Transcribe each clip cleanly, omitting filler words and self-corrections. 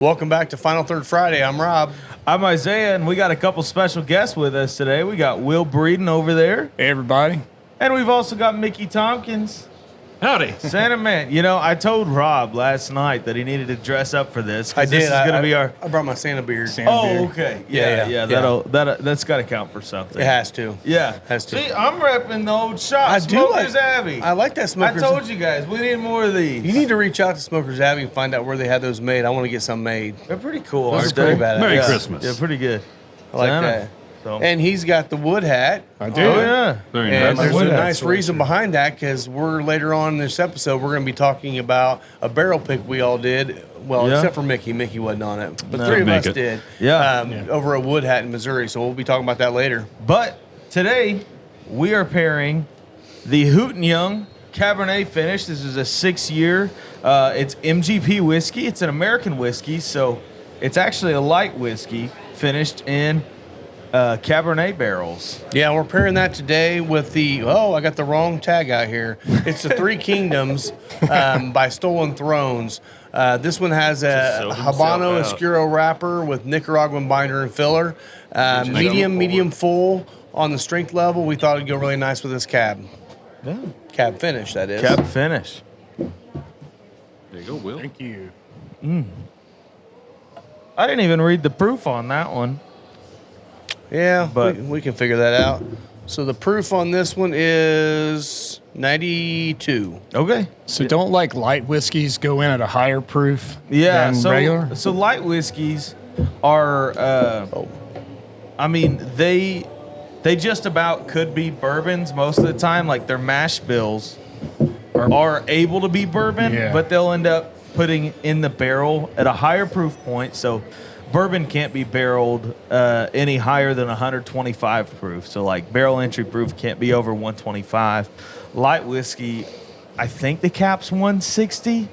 Welcome back to Final Third Friday. I'm Rob. I'm Isaiah, and we got a couple special guests with us today. We got Will Breeden over there. Hey, everybody. And we've also got Mickey Tompkins. Howdy. Santa Man. You know, I told Rob last night that he needed to dress up for this. I did. This is going to be our... I brought my Santa beard. Okay. Yeah. That's got to count for something. It has to. Yeah. Has to. See, I'm repping the old shop. I do Smoker's like- Abbey. I like that Smoker's. I told you guys, we need more of these. You need to reach out to Smoker's Abbey and find out where they had those made. I want to get some made. They're pretty cool, Those aren't are pretty they? badass. Merry Yeah. Christmas. Yeah, pretty good. I like Santa. that. So. And he's got the wood hat. I do. Oh, yeah. Very And nice. there's a wood hat's nice really reason behind that because we're later on in this episode, we're going to be talking about a barrel pick we all did. Well, Yeah. except for Mickey. Mickey wasn't on it. But No. three of Make us it. did. Yeah. Over at Wood Hat in Missouri. So we'll be talking about that later. But today, we are pairing the Hooten Young Cabernet finish. This is a 6-year. It's MGP whiskey. It's an American whiskey, so it's actually a light whiskey finished in Cabernet barrels. Yeah, we're pairing that today with the, I got the wrong tag out here. It's the Three Kingdoms by StolenThrones. This one has a sell himself Habano out. Oscuro wrapper with Nicaraguan binder and filler. Medium full on the strength level. We thought it'd go really nice with this cab. Yeah. Cab finish, that is. Cab finish. There you go, Will. Thank you. I didn't even read the proof on that one. Yeah, But- we can figure that out. So the proof on this one is 92. Okay. So don't like light whiskeys go in at a higher proof Yeah, than so regular? so light whiskeys are I mean, they just about could be bourbons most of the time. Like their mash bills are able to be bourbon, Yeah. but they'll end up putting in the barrel at a higher proof point. So bourbon can't be barreled any higher than 125 proof. So like barrel entry proof can't be over 125. Light whiskey, I think the cap's 160.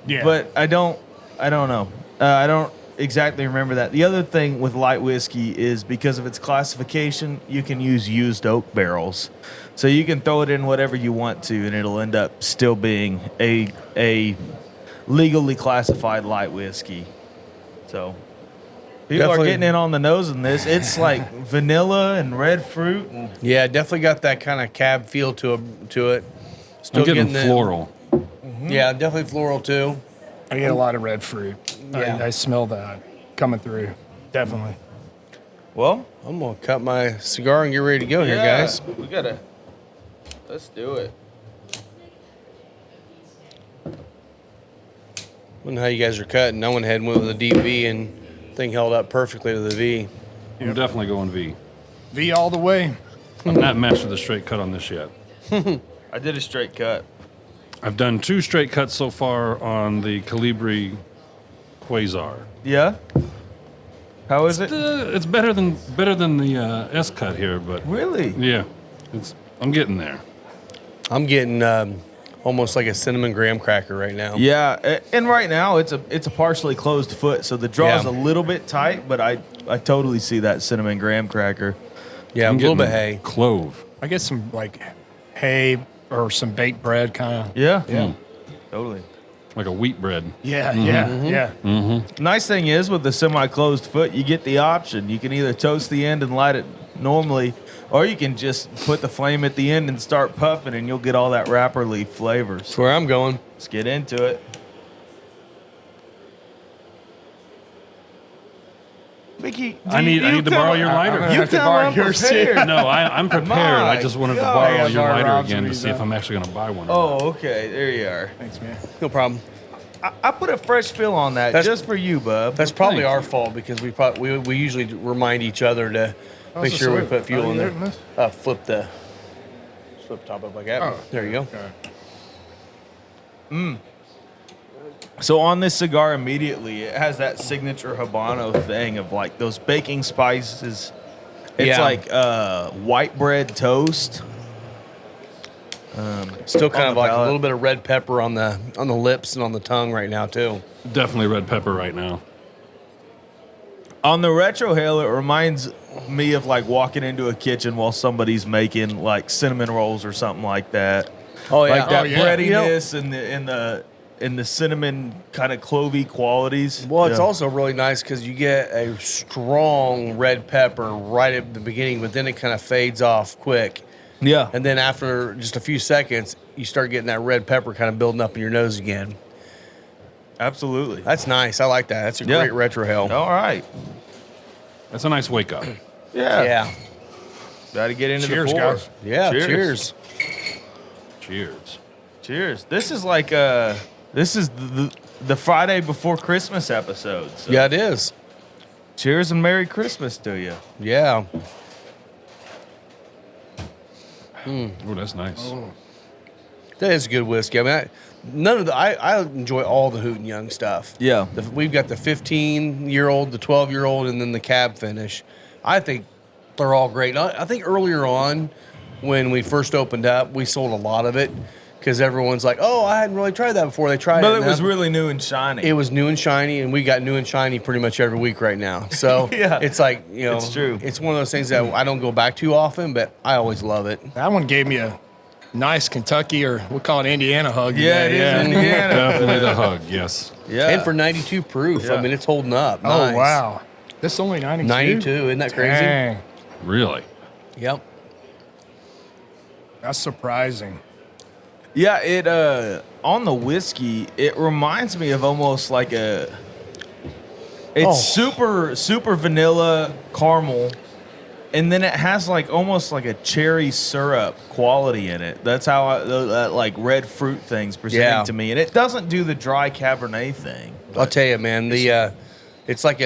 Yeah. But I don't know. I don't exactly remember that. The other thing with light whiskey is because of its classification, you can use used oak barrels. So you can throw it in whatever you want to, and it'll end up still being a legally classified light whiskey. So people Definitely. are getting in on the nose in this. It's like vanilla and red fruit. And Yeah, definitely got that kind of cab feel to it. Still I'm getting the- floral. Yeah, definitely floral too. I get a lot of red fruit. Yeah. I smell that coming through. Definitely. well, I'm gonna cut my cigar and get ready to go here, yeah, guys. let's do it. I don't know how you guys are cutting. I went ahead and went with a deep V and thing held up perfectly to the V. I'm definitely going V. V all the way. I've not mastered the straight cut on this yet. I did a straight cut. I've done 2 straight cuts so far on the Calibri Quasar. Yeah? How is it? It's better than the S cut here, but Really? yeah, I'm getting there. I'm getting almost like a cinnamon graham cracker right now. Yeah, and right now it's a partially closed foot, so the draw is Yeah. a little bit tight, but I totally see that cinnamon graham cracker. Yeah, I'm a little getting bit hay. Clove. I get some like hay or some baked bread kind of. Yeah, Mm. totally. Like a wheat bread. Yeah, Mm-hmm. yeah. Nice thing is with the semi-closed foot, you get the option. You can either toast the end and light it normally, or you can just put the flame at the end and start puffing, and you'll get all that wrapper leaf flavors. That's where I'm going. Let's get into it. Mickey, I need to borrow your lighter. gonna You have to come borrow yours, too. unprepared. No, I'm prepared. I just wanted to God. borrow I gotta your borrow lighter Rob's again when to he's see if out. I'm actually going to buy one. Or not. Oh, okay. There you are. Thanks, man. No problem. I put a fresh fill on that That's- just for you, bub. That's probably Thanks. our fault because we usually remind each other to make so sure we sweet. put fuel Oh, in you there. didn't miss? Flip top up like that. Oh, There you go. Okay. So on this cigar immediately, it has that signature Habano thing of like those baking spices. It's Yeah. like white bread toast. Still kind On of the like a palate. little bit of red pepper on the lips and on the tongue right now too. Definitely red pepper right now. On the retrohale, it reminds me of like walking into a kitchen while somebody's making like cinnamon rolls or something like that. Oh yeah. Like that Oh, yeah. breadiness and the and the cinnamon kind of clovey qualities. Well, it's Yeah. also really nice because you get a strong red pepper right at the beginning, but then it kind of fades off quick. Yeah. And then after just a few seconds, you start getting that red pepper kind of building up in your nose again. Absolutely. That's nice. I like that. That's a Yeah. great retrohale. All right. That's a nice wake up. Yeah. Yeah. Got to get into Cheers, the pour. guys. Yeah. Cheers. Cheers. Cheers. Cheers. This is like this is the Friday before Christmas episode. So Yeah, it is. cheers and Merry Christmas to you. Yeah. Oh, that's nice. That is good whiskey. I mean, I enjoy all the Hooten Young stuff. Yeah. We've got the 15-year-old, the 12-year-old, and then the cab finish. I think they're all great. I think earlier on, when we first opened up, we sold a lot of it because everyone's like, "Oh, I hadn't really tried that before." They tried it. But it and was that- really new and shiny. It was new and shiny, and we got new and shiny pretty much every week right now. So Yeah. it's like, you know, It's true. It's one of those things that I don't go back to often, but I always love it. That one gave me a nice Kentucky, or we'll call it Indiana hug. yeah, it today, is Indiana. Definitely the hug, yes. Yeah. And for 92 proof, Yeah. I mean, it's holding up. Oh, Nice. wow. This is only 92? 92, isn't that crazy? Dang. Really. Yep. That's surprising. Yeah, it on the whiskey, it reminds me of almost like it's Oh. super vanilla caramel, and then it has like almost like a cherry syrup quality in it. That's how that like red fruit thing's presenting Yeah. to me, and it doesn't do the dry Cabernet thing. I'll tell you, man, it's like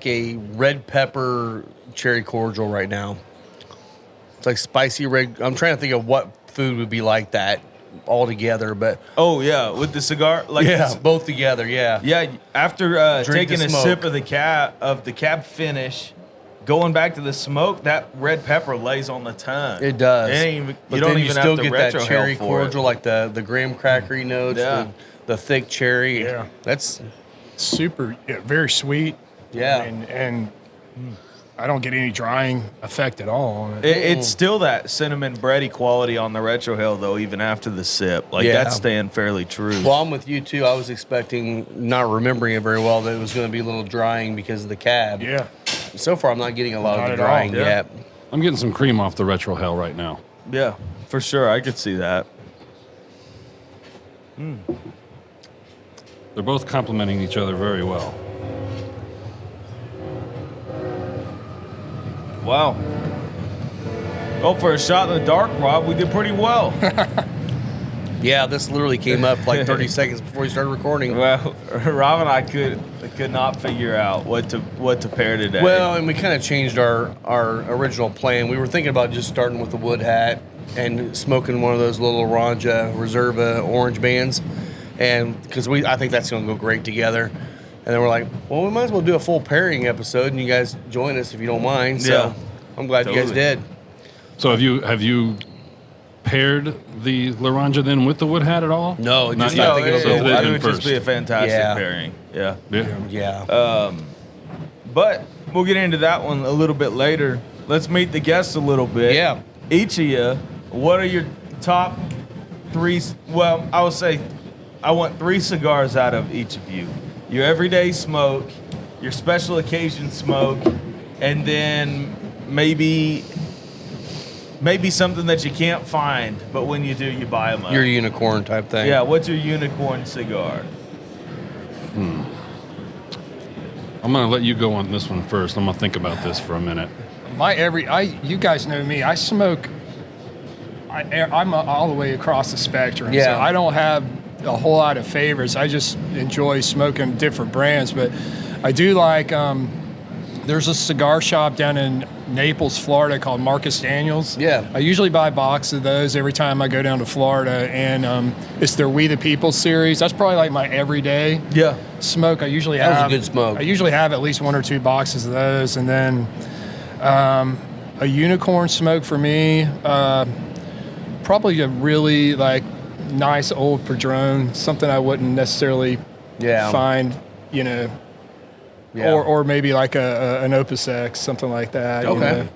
a red pepper cherry cordial right now. It's like spicy red. I'm trying to think of what food would be like that all together, but Oh yeah, with the cigar, like yeah, this- both together, yeah. yeah. After Drink taking the a smoke. sip of the cab finish, going back to the smoke, that red pepper lays on the tongue. It does. It ain't even, But you don't then even you still have to get that retrohale cherry for cordial, it. like the graham crackery notes, Yeah. the thick cherry. Yeah. That's Super, very sweet. Yeah. And I don't get any drying effect at all on it. It's still that cinnamon bready quality on the retrohale, though, even after the sip. Like, Yeah. that's staying fairly true. well, I'm with you too. I was expecting, not remembering it very well, that it was going to be a little drying because of the cab. Yeah. So far, I'm not getting a lot Not of at the all, drying yeah. yet. I'm getting some cream off the retrohale right now. Yeah, for sure. I could see that. They're both complementing each other very well. Wow. Oh, for a shot in the dark, Rob, we did pretty well. Yeah, this literally came up like 30 seconds before we started recording. Well, Rob and I could not figure out what to pair today. Well, and we kind of changed our original plan. We were thinking about just starting with the wood hat and smoking one of those little Ranja Reserva orange bands, and because I think that's going to go great together. And then we're like, well, we might as well do a full pairing episode, and you guys join us if you don't mind. So Yeah. I'm glad you guys Totally. did. So have you paired the Laranja then with the wood hat at all? No, Not just yet. I think it'll So go it I in think it would just first. be a fantastic Yeah. pairing. Yeah. Yeah. Yeah. But we'll get into that one a little bit later. Let's meet the guests a little bit. Yeah. Each of you, what are your top three? Well, I would say I want 3 cigars out of each of you. Your everyday smoke, your special occasion smoke, and then maybe something that you can't find, but when you do, you buy them up. Your unicorn type thing. Yeah, what's your unicorn cigar? I'm gonna let you go on this one first. I'm gonna think about this for a minute. You guys know me. I smoke. I'm all the way across the spectrum. Yeah. So I don't have a whole lot of favorites. I just enjoy smoking different brands. But I do like. There's a cigar shop down in Naples, Florida called Marcus Daniels. Yeah. I usually buy a box of those every time I go down to Florida, and it's their We the People series. That's probably like my everyday Yeah. smoke. I usually That was a have good smoke. I usually have at least 1 or 2 boxes of those, and then a unicorn smoke for me. Probably a really like nice old Padron, something I wouldn't necessarily Yeah. find, Yeah. or maybe like an Opus X, something like that. Okay.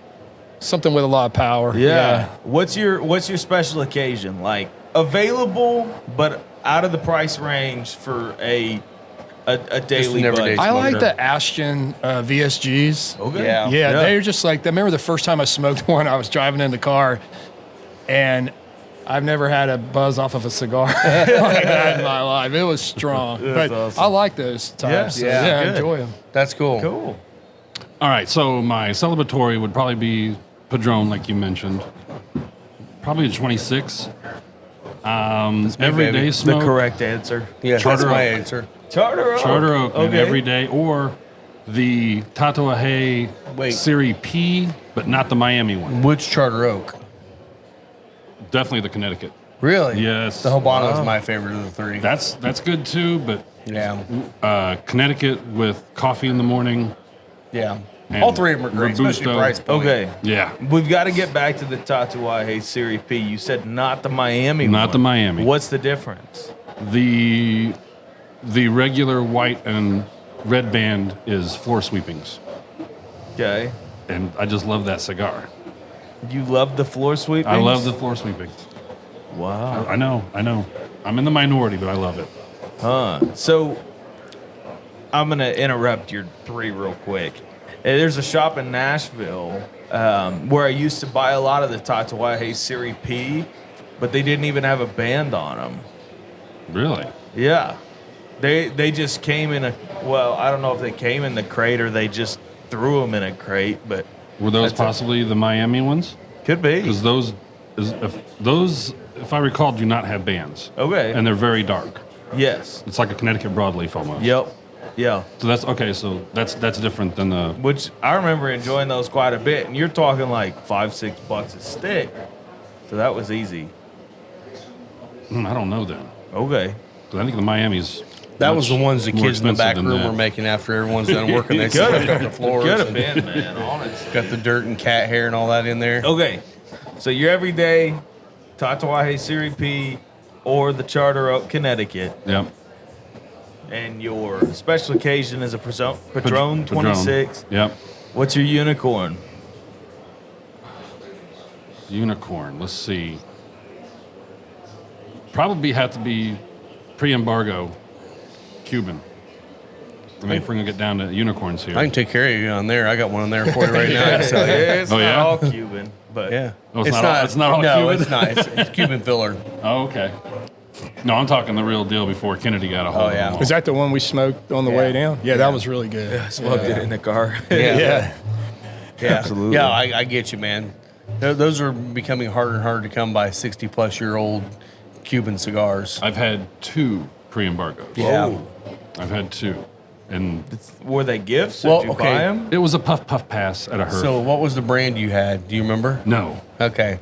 Something with a lot of power. Yeah. What's your special occasion? Like available, but out of the price range for a daily an everyday budget. I like smoker. the Ashton VSGs. Okay. Yeah. Yeah, they're just like, I remember the first time I smoked one, I was driving in the car, and I've never had a buzz off of a cigar like that in my life. It was strong. But awesome. I like those types. Yeah, Yeah, I good. enjoy them. That's cool. Cool. All right, so my celebratory would probably be Padron, like you mentioned. Probably a 26. Everyday baby. The smoke. correct answer. Yeah, that's Charter my Oak. answer. Charter Oak. Charter Oak and Okay. everyday, or the Tatuaje Wait. Series P, but not the Miami one. Which Charter Oak? Definitely the Connecticut. Really? Yes. The Habano is my favorite of the three. That's good too, but Yeah. Connecticut with coffee in the morning. Yeah. And All three of them are great, especially Robusto. price point. Okay. Yeah. We've got to get back to the Tatuaje Series P. You said not the Miami one. Not the Miami. What's the difference? The regular white and red band is floor sweepings. Okay. And I just love that cigar. You love the floor sweepings? I love the floor sweepings. Wow. I know. I'm in the minority, but I love it. So I'm going to interrupt your three real quick. There's a shop in Nashville where I used to buy a lot of the Tatuaje Series P, but they didn't even have a band on them. Really? Yeah. They just came in I don't know if they came in the crate or they just threw them in a crate, but Were those That's a- possibly the Miami ones? could be. Because those, if I recall, do not have bands. Okay. And they're very dark. Yes. It's like a Connecticut broadleaf almost. Yep. Yeah. So that's okay. So that's different than the. Which I remember enjoying those quite a bit. And you're talking like $5-6 a stick. So that was easy. I don't know then. Okay. 'Cause I think the Miami's. That was the much ones the more kids in the back expensive than room that. were making after everyone's done working. They Could swept up the floors. have and been, man. Honest. got the dirt and cat hair and all that in there. Okay. So your everyday Tatuaje Series P or the Charter Oak, Connecticut. Yep. And your special occasion is a Padron 26. Yep. What's your unicorn? Unicorn. Let's see. Probably have to be pre-embargo Cuban. I mean, if we're gonna get down to unicorns here. I can take care of you on there. I got one on there for you right now. So, It's Oh, not yeah? all Cuban, but yeah. Oh, it's not all no, Cuban? it's not. It's Cuban filler. Oh, okay. No, I'm talking the real deal before Kennedy got a hold Oh, of yeah. them all. Is that the one we smoked on the way down? Yeah, that was really good. smoked it in the car. Yeah. Yeah. Absolutely. Yeah, I get you, man. Those are becoming harder and harder to come by 60-plus-year-old Cuban cigars. I've had 2 pre-embargoes. Yeah. I've had 2. And Were they gifts? Well, Did you okay. buy them? it was a puff pass at a Herf. So what was the brand you had? Do you remember? No. Okay.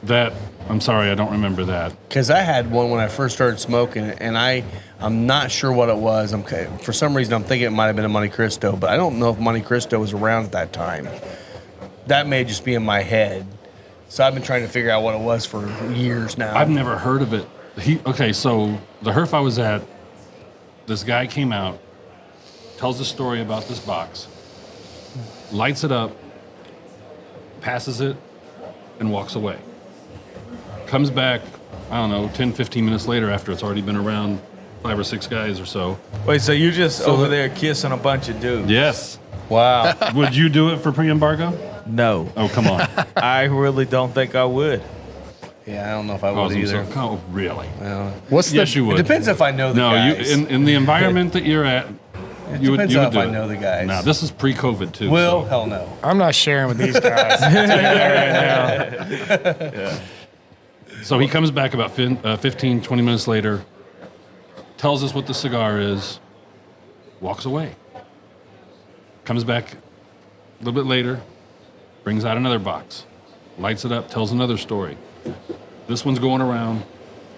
I'm sorry, I don't remember that. Because I had one when I first started smoking, and I'm not sure what it was. For some reason, I'm thinking it might have been a Monte Cristo, but I don't know if Monte Cristo was around at that time. That may just be in my head. So I've been trying to figure out what it was for years now. I've never heard of it. So the Herf I was at, this guy came out, tells a story about this box, lights it up, passes it, and walks away. Comes back, I don't know, 10, 15 minutes later after it's already been around 5 or 6 guys or so. Wait, so you're just over there kissing a bunch of dudes? Yes. Wow. Would you do it for pre-embargo? No. Oh, come on. I really don't think I would. Yeah, I don't know if I would Calls him either. so- Oh, really? What's Yes, the you would. It depends if I know the No, guys. in the environment that you're at, you would depends do on if I it. know the guys. No, this is pre-COVID too. Will, so- hell no. I'm not sharing with these guys. right now. So he comes back about 15, 20 minutes later, tells us what the cigar is, walks away. Comes back a little bit later, brings out another box, lights it up, tells another story. This one's going around,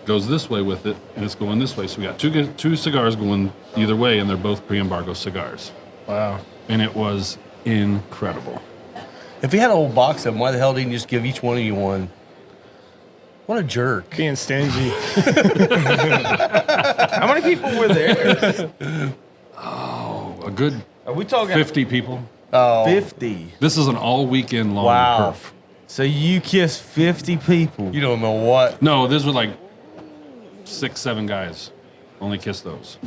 goes this way with it, and it's going this way. So we got two cigars going either way, and they're both pre-embargo cigars. Wow. And it was incredible. If he had a whole box of them, why the hell didn't he just give each one of you one? What a jerk. Being stingy. How many people were there? A good Are we talking 50 people. Oh, 50? This is an all weekend long Wow. perf. So you kissed 50 people? you don't know what. No, these were like 6, 7 guys. only kiss those.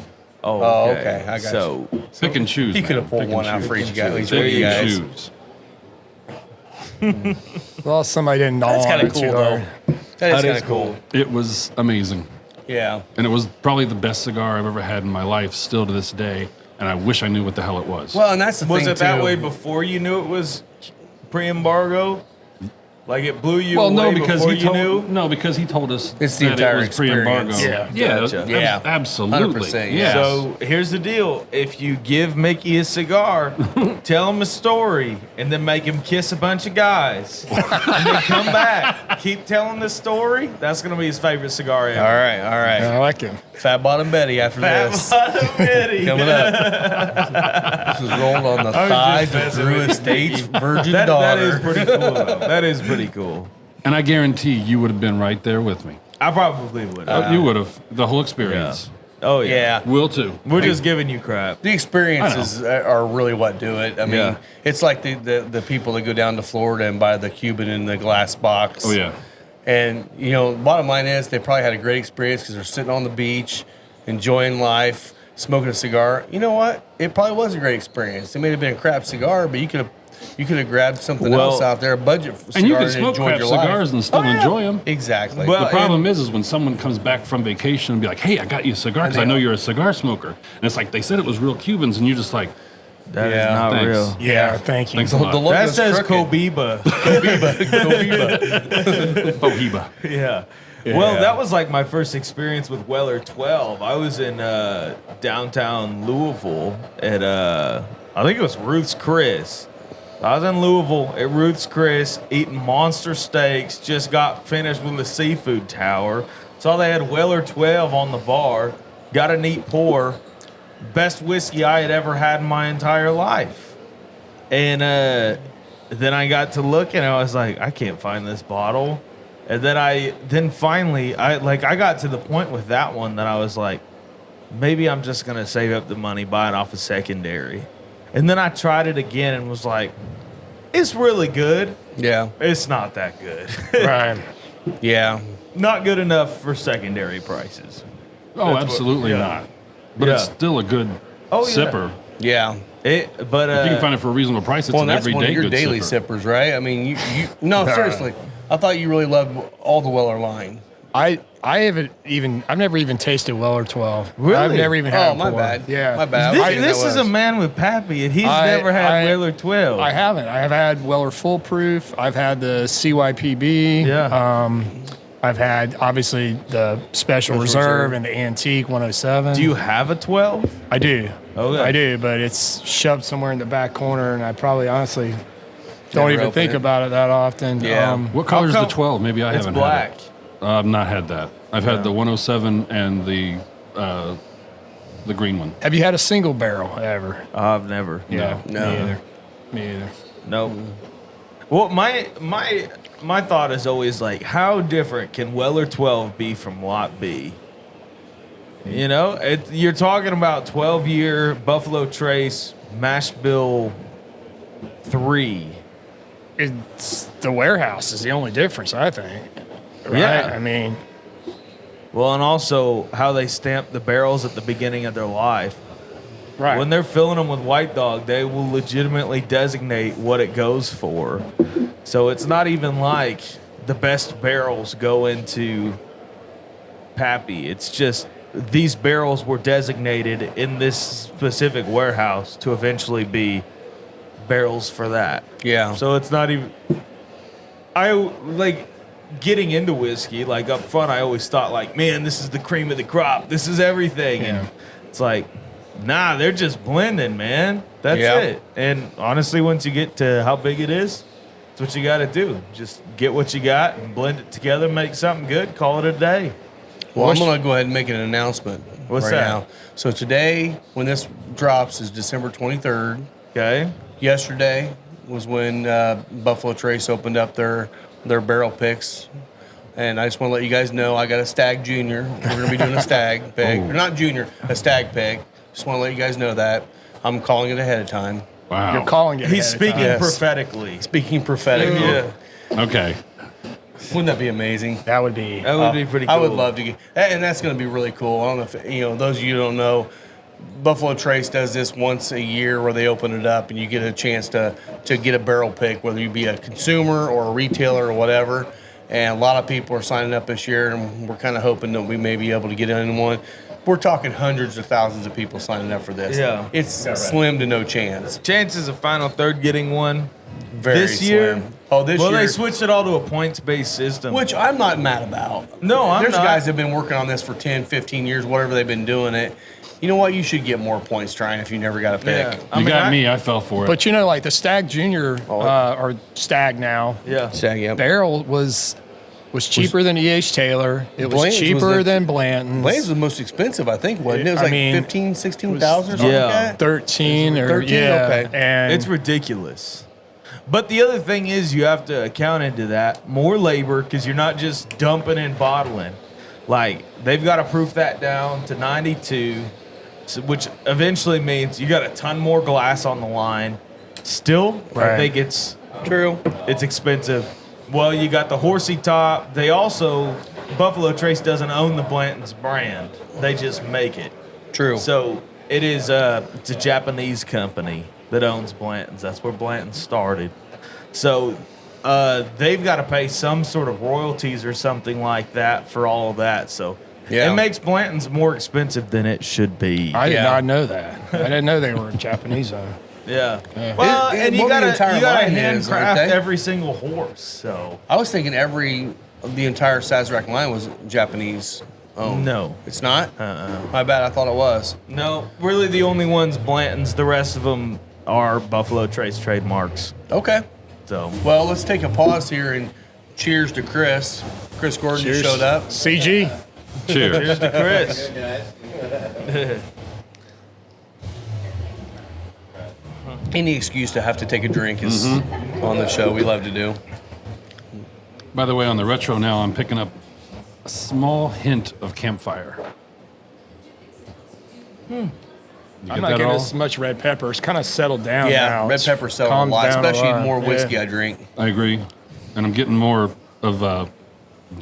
Oh, okay. I got so, Pick and choose. He man. could have pulled Pick and one out choose. for each guy. Each There one of Pick you and guys. choose. Well, somebody didn't gnaw That's on kind it of too cool, though. hard. That is That kind is of cool. It was amazing. Yeah. And it was probably the best cigar I've ever had in my life, still to this day. And I wish I knew what the hell it was. Well, and that's the was thing it that too. way before you knew it was pre-embargo? Like it blew you Well, away no, because before he you told knew? No, because he told us It's the that entire it was pre-embargo. experience. Yeah. Gotcha. Yeah. Absolutely. 100%, Yes. So here's the deal: if you give Mickey a cigar, tell him a story, and then make him kiss a bunch of guys, and then come back, keep telling the story. That's gonna be his favorite cigar ever. All right. All right. I like him. Fat Bottom Betty after this. Coming up. This is rolled on the I was thigh just of messing Drew with you. Estate's virgin That daughter. is pretty cool. Though. That is pretty cool. And I guarantee you would have been right there with me. I probably would. You would have. The whole experience. Oh yeah. Yeah. Will too. We're just giving you crap. The experiences are really what do it. I mean, Yeah. it's like the people that go down to Florida and buy the Cuban in the glass box. Oh, yeah. And, you know, bottom line is they probably had a great experience because they're sitting on the beach, enjoying life, smoking a cigar. You know what? It probably was a great experience. It may have been a crap cigar, but you could have grabbed something Well, else out there, a budget cigar, And you can smoke enjoyed crap your cigars life. and still enjoy them. Exactly. Well, The problem is when someone comes back from vacation and be like, "Hey, I got you a cigar because I know you're a cigar smoker," and it's like they said it was real Cubans, and you're just like, That is Yeah, not thanks. real. Yeah, thank you. "Thanks a lot." the That logo's says crooked. Cobiba. Bohiba. Yeah. Well, that was like my first experience with Weller 12. I was in downtown Louisville at I think it was Ruth's Chris. I was in Louisville at Ruth's Chris eating monster steaks. Just got finished with the seafood tower. Saw they had Weller 12 on the bar. Got a neat pour. Best whiskey I had ever had in my entire life. And then I got to look and I was like, I can't find this bottle. And then finally I got to the point with that one that I was like, maybe I'm just gonna save up the money, buy it off a secondary. And then I tried it again and was like, it's really good. Yeah. It's not that good. Right. Yeah. Not good enough for secondary prices. Oh, That's absolutely yeah. not. But Yeah. it's still a good Oh, yeah. sipper. Yeah. But If you can find it for a reasonable price, it's Well, an and that's one of everyday your good daily sipper. sippers, right? I mean, you no, seriously. I thought you really loved all the Weller line. I've never even tasted Weller 12. Really? I've never even had Oh, a my pour. bad. Yeah. My bad. I think this that is a was- man with Pappy, and he's I- never had I- Weller 12. I haven't. I have had Weller Full Proof. I've had the CYPB. Yeah. I've had obviously the Special Reserve and the Antique 107. Do you have a 12? I do. Okay. I do, but it's shoved somewhere in the back corner, and I probably honestly don't Never even open think it. about it that often. Yeah. What color is How the come- 12? Maybe I It's haven't black. had it. I've not had that. I've had the 107 and the green one. Have you had a single barrel ever? I've never. No. No. Me either. Me either. Nope. Well, my thought is always like, how different can Weller 12 be from Lot B? You know, you're talking about 12-year Buffalo Trace Mash Bill 3. It's the warehouse is the only difference, I think. Right? Yeah. I mean, Well, and also how they stamp the barrels at the beginning of their life. right. When they're filling them with White Dog, they will legitimately designate what it goes for. So it's not even like the best barrels go into Pappy. It's just these barrels were designated in this specific warehouse to eventually be barrels for that. Yeah. So it's not even. I like getting into whiskey. Like up front, I always thought, like, man, this is the cream of the crop. This is everything. Yeah. And it's like, nah, they're just blending, man. That's Yeah. it. And honestly, once you get to how big it is, that's what you got to do. Just get what you got and blend it together, make something good, call it a day. Well, I'm going to go ahead and make an announcement What's right that? now. So today, when this drops, is December 23rd. Okay. Yesterday was when Buffalo Trace opened up their barrel picks. And I just want to let you guys know I got a Stag Junior. We're going to be doing a Stag pick. Or not Junior, a Stag pick. Just want to let you guys know that. I'm calling it ahead of time. Wow. You're calling it. He's ahead of time. speaking Yes. prophetically. Speaking prophetically. Yeah. Okay. Wouldn't that be amazing? That would be. That would be pretty cool. I would love to get, and that's going to be really cool. I don't know if those of you who don't know, Buffalo Trace does this once a year where they open it up and you get a chance to get a barrel pick, whether you be a consumer or a retailer or whatever. And a lot of people are signing up this year, and we're kind of hoping that we may be able to get in one. We're talking hundreds of thousands of people signing up for this. Yeah. It's slim to no chance. Chances of Final Third getting one Very this year. slim. Oh, this year. Well, they switched it all to a points-based system. Which I'm not mad about. No, I'm There's not. guys that have been working on this for 10, 15 years, whatever they've been doing it. You know what? You should get more points trying if you never got a pick. Yeah. You got me. I fell for it. But like the Stag Junior or Stag now, Yeah. Yep. barrel was cheaper than E.H. Taylor. It was Blanton's cheaper was than Blanton's. Blanton's was the most expensive, I think, wasn't it? It was I like mean, 15, 16,000 or something Yeah. like that. 13 or 13? yeah. Okay. And It's ridiculous. But the other thing is you have to account into that more labor because you're not just dumping and bottling. Like they've got to proof that down to 92, which eventually means you got a ton more glass on the line. Still, I Right. think it's True. it's expensive. Well, you got the horsey top. They also Buffalo Trace doesn't own the Blanton's brand. They just make it. True. So it is it's a Japanese company that owns Blanton's. That's where Blanton started. So they've got to pay some sort of royalties or something like that for all of that. So Yeah. it makes Blanton's more expensive than it should be. I did Yeah. not know that. I didn't know they were Japanese owned. Yeah. Well, and you well, the gotta entire line is, handcraft aren't they? every single horse. So I was thinking the entire Sazerac line was Japanese owned. no. It's not? My bad. I thought it was. No, really the only one's Blanton's. The rest of them are Buffalo Trace trademarks. Okay. So Well, let's take a pause here and cheers to Chris. Chris Gordon just showed up. CG. Cheers. here's to Chris. Any excuse to have to take a drink is on the show. We love to do. By the way, on the retro now, I'm picking up a small hint of campfire. You get I'm not that getting all? as much red pepper. It's kind of settled down Yeah, now. red It's pepper selling a calmed lot, down a especially lot. more whiskey Yeah. I drink. I agree, and I'm getting more of a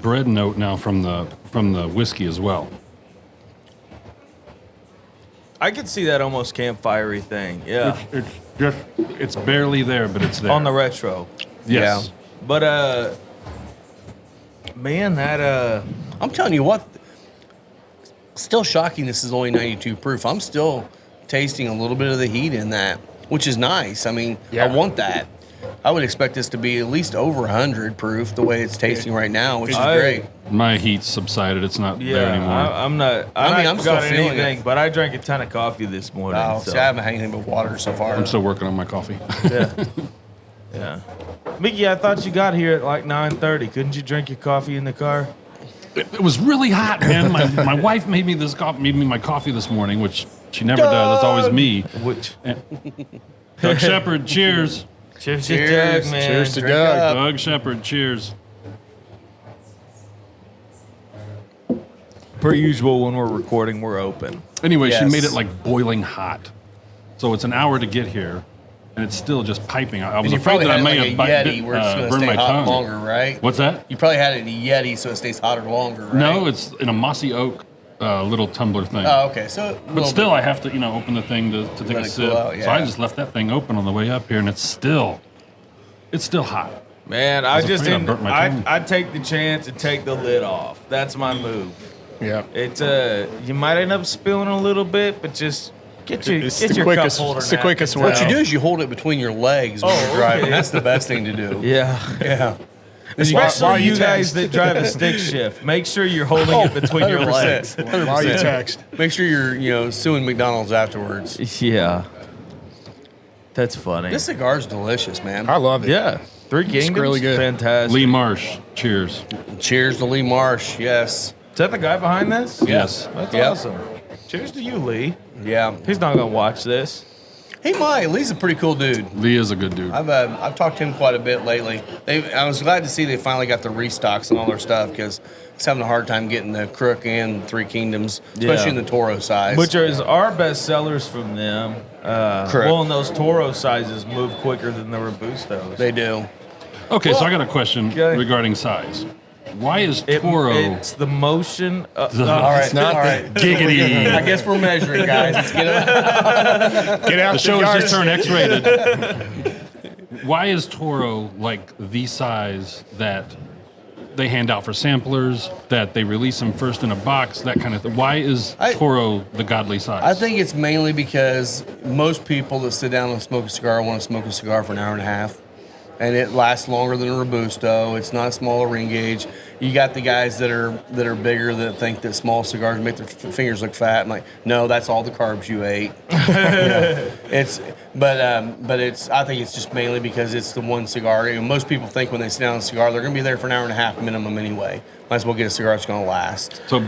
bread note now from the whiskey as well. I could see that almost campfirey thing. Yeah. It's barely there, but it's there. On the retro. yes. But man, that I'm telling you what, still shocking this is only 92 proof. I'm still tasting a little bit of the heat in that, which is nice. I mean, Yeah. I want that. I would expect this to be at least over 100 proof the way it's tasting right now, which is great. My heat's subsided. It's not there yeah, anymore. I'm not. I mean, I'm I'm still got feeling anything, it. but I drank a ton of coffee this morning. Oh, so. see, I haven't had anything but water so far. I'm still working on my coffee. Yeah. Yeah. Mickey, I thought you got here at like 9:30. Couldn't you drink your coffee in the car? It was really hot, man. My wife made me my coffee this morning, which she never does. It's always me. Which Doug Shepard, cheers. cheers, Cheers. to Doug, man. Cheers to Drink Doug. up. Doug Shepard, cheers. Per usual, when we're recording, we're open. Anyway, she Yes. made it like boiling hot. So it's an hour to get here, and it's still just piping. I was And you afraid probably that I had may like a have Yeti where it's going to burned stay my hot tongue. longer, right? What's that? You probably had it in a Yeti so it stays hotter longer, right? No, it's in a mossy oak little tumbler thing. Oh, okay. So, But still, I have to, open the thing to take Let a it sip. cool out, So I yeah. just left that thing open on the way up here, and it's still hot. Man, I was just afraid I didn't. burnt my tongue. I'd take the chance and take the lid off. That's my move. Yeah. It's you might end up spilling a little bit, but just get your It's get the your quickest- cup holder. it's the napkin. quickest way. what you do is you hold it between your legs when Oh, you're driving. okay. That's the best thing to do. Yeah. Yeah. Especially while you you guys text. that drive a stick shift, make sure you're holding it between your 100%. legs. 100%. While you text. Make sure you're suing McDonald's afterwards. Yeah, that's funny. This cigar is delicious, man. I love it. yeah, Three Kingdoms, really good. fantastic. Lee Marsh, cheers. Cheers to Lee Marsh. Yes. Is that the guy behind this? Yes. That's Yep. awesome. Cheers to you, Lee. Yeah. He's not gonna watch this. He might. Lee's a pretty cool dude. Lee is a good dude. I've talked to him quite a bit lately. I was glad to see they finally got the restocks and all their stuff because he's having a hard time getting the Crook and Three Kingdoms, especially Yeah. in the Toro size. Which is our best sellers from them. Correct. Well, and those Toro sizes move quicker than the Robustos. they do. Okay, so I got a question Okay. regarding size. Why is Toro? It's the motion. All right, It's not all right. Giggity. I guess we're measuring, guys. Let's get it. Get out The show has just yardstick. turned X-rated. Why is Toro like the size that they hand out for samplers, that they release them first in a box, that kind of thing? Why is Toro the godly size? I think it's mainly because most people that sit down and smoke a cigar want to smoke a cigar for an hour and a half. And it lasts longer than a Robusto. It's not a smaller ring gauge. You got the guys that are bigger that think that small cigars make their fingers look fat. I'm like, no, that's all the carbs you ate. But I think it's just mainly because it's the one cigar. You know, most people think when they sit down on a cigar, they're going to be there for an hour and a half minimum anyway. Might as well get a cigar that's going to last. So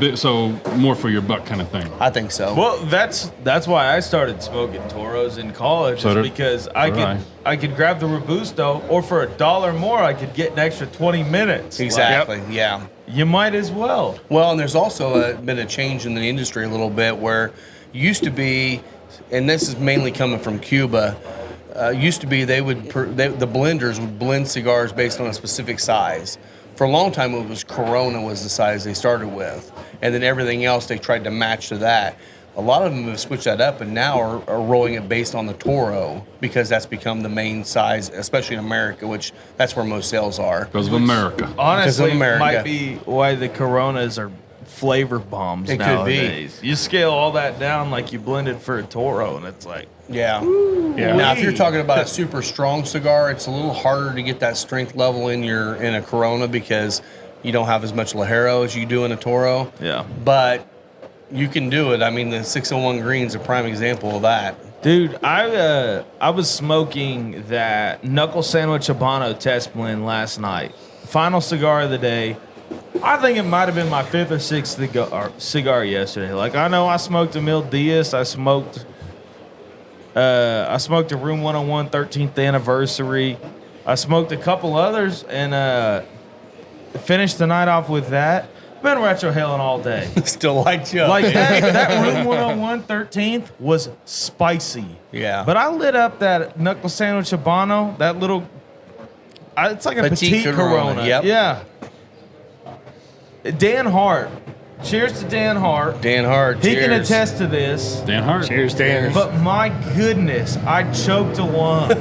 more for your buck kind of thing. I think so. Well, that's why I started smoking Toros in college, because I could grab the Robusto, or for $1 more, I could get an extra 20 minutes. Exactly. Yeah. You might as well. Well, and there's also been a change in the industry a little bit where used to be, and this is mainly coming from Cuba. Used to be the blenders would blend cigars based on a specific size. For a long time, it was Corona was the size they started with, and then everything else they tried to match to that. A lot of them have switched that up and now are rolling it based on the Toro because that's become the main size, especially in America, which that's where most sales are. Because of America. Honestly, America. might be why the Coronas are flavor bombs It could be. nowadays. You scale all that down like you blended for a Toro, and it's like, Yeah. Yeah. Now, if you're talking about a super strong cigar, it's a little harder to get that strength level in a Corona because you don't have as much Ligero as you do in a Toro. yeah. But you can do it. I mean, the 601 Green's a prime example of that. Dude, I was smoking that Knuckle Sandwich Habano test blend last night. Final cigar of the day. I think it might have been my 5th or 6th cigar yesterday. Like, I know I smoked a Mil Diaz. I smoked a Room 101 13th anniversary. I smoked a couple others and finished the night off with that. Been retrohaling all day. Still like you. Like that Room 101 13th was spicy. Yeah. But I lit up that Knuckle Sandwich Habano, that little, it's like a petite Corona. Yep. Yeah. Dan Hart. Cheers to Dan Hart. Dan Hart, He can cheers. attest to this. Dan Hart. Cheers, Dan. But my goodness, I choked a lung.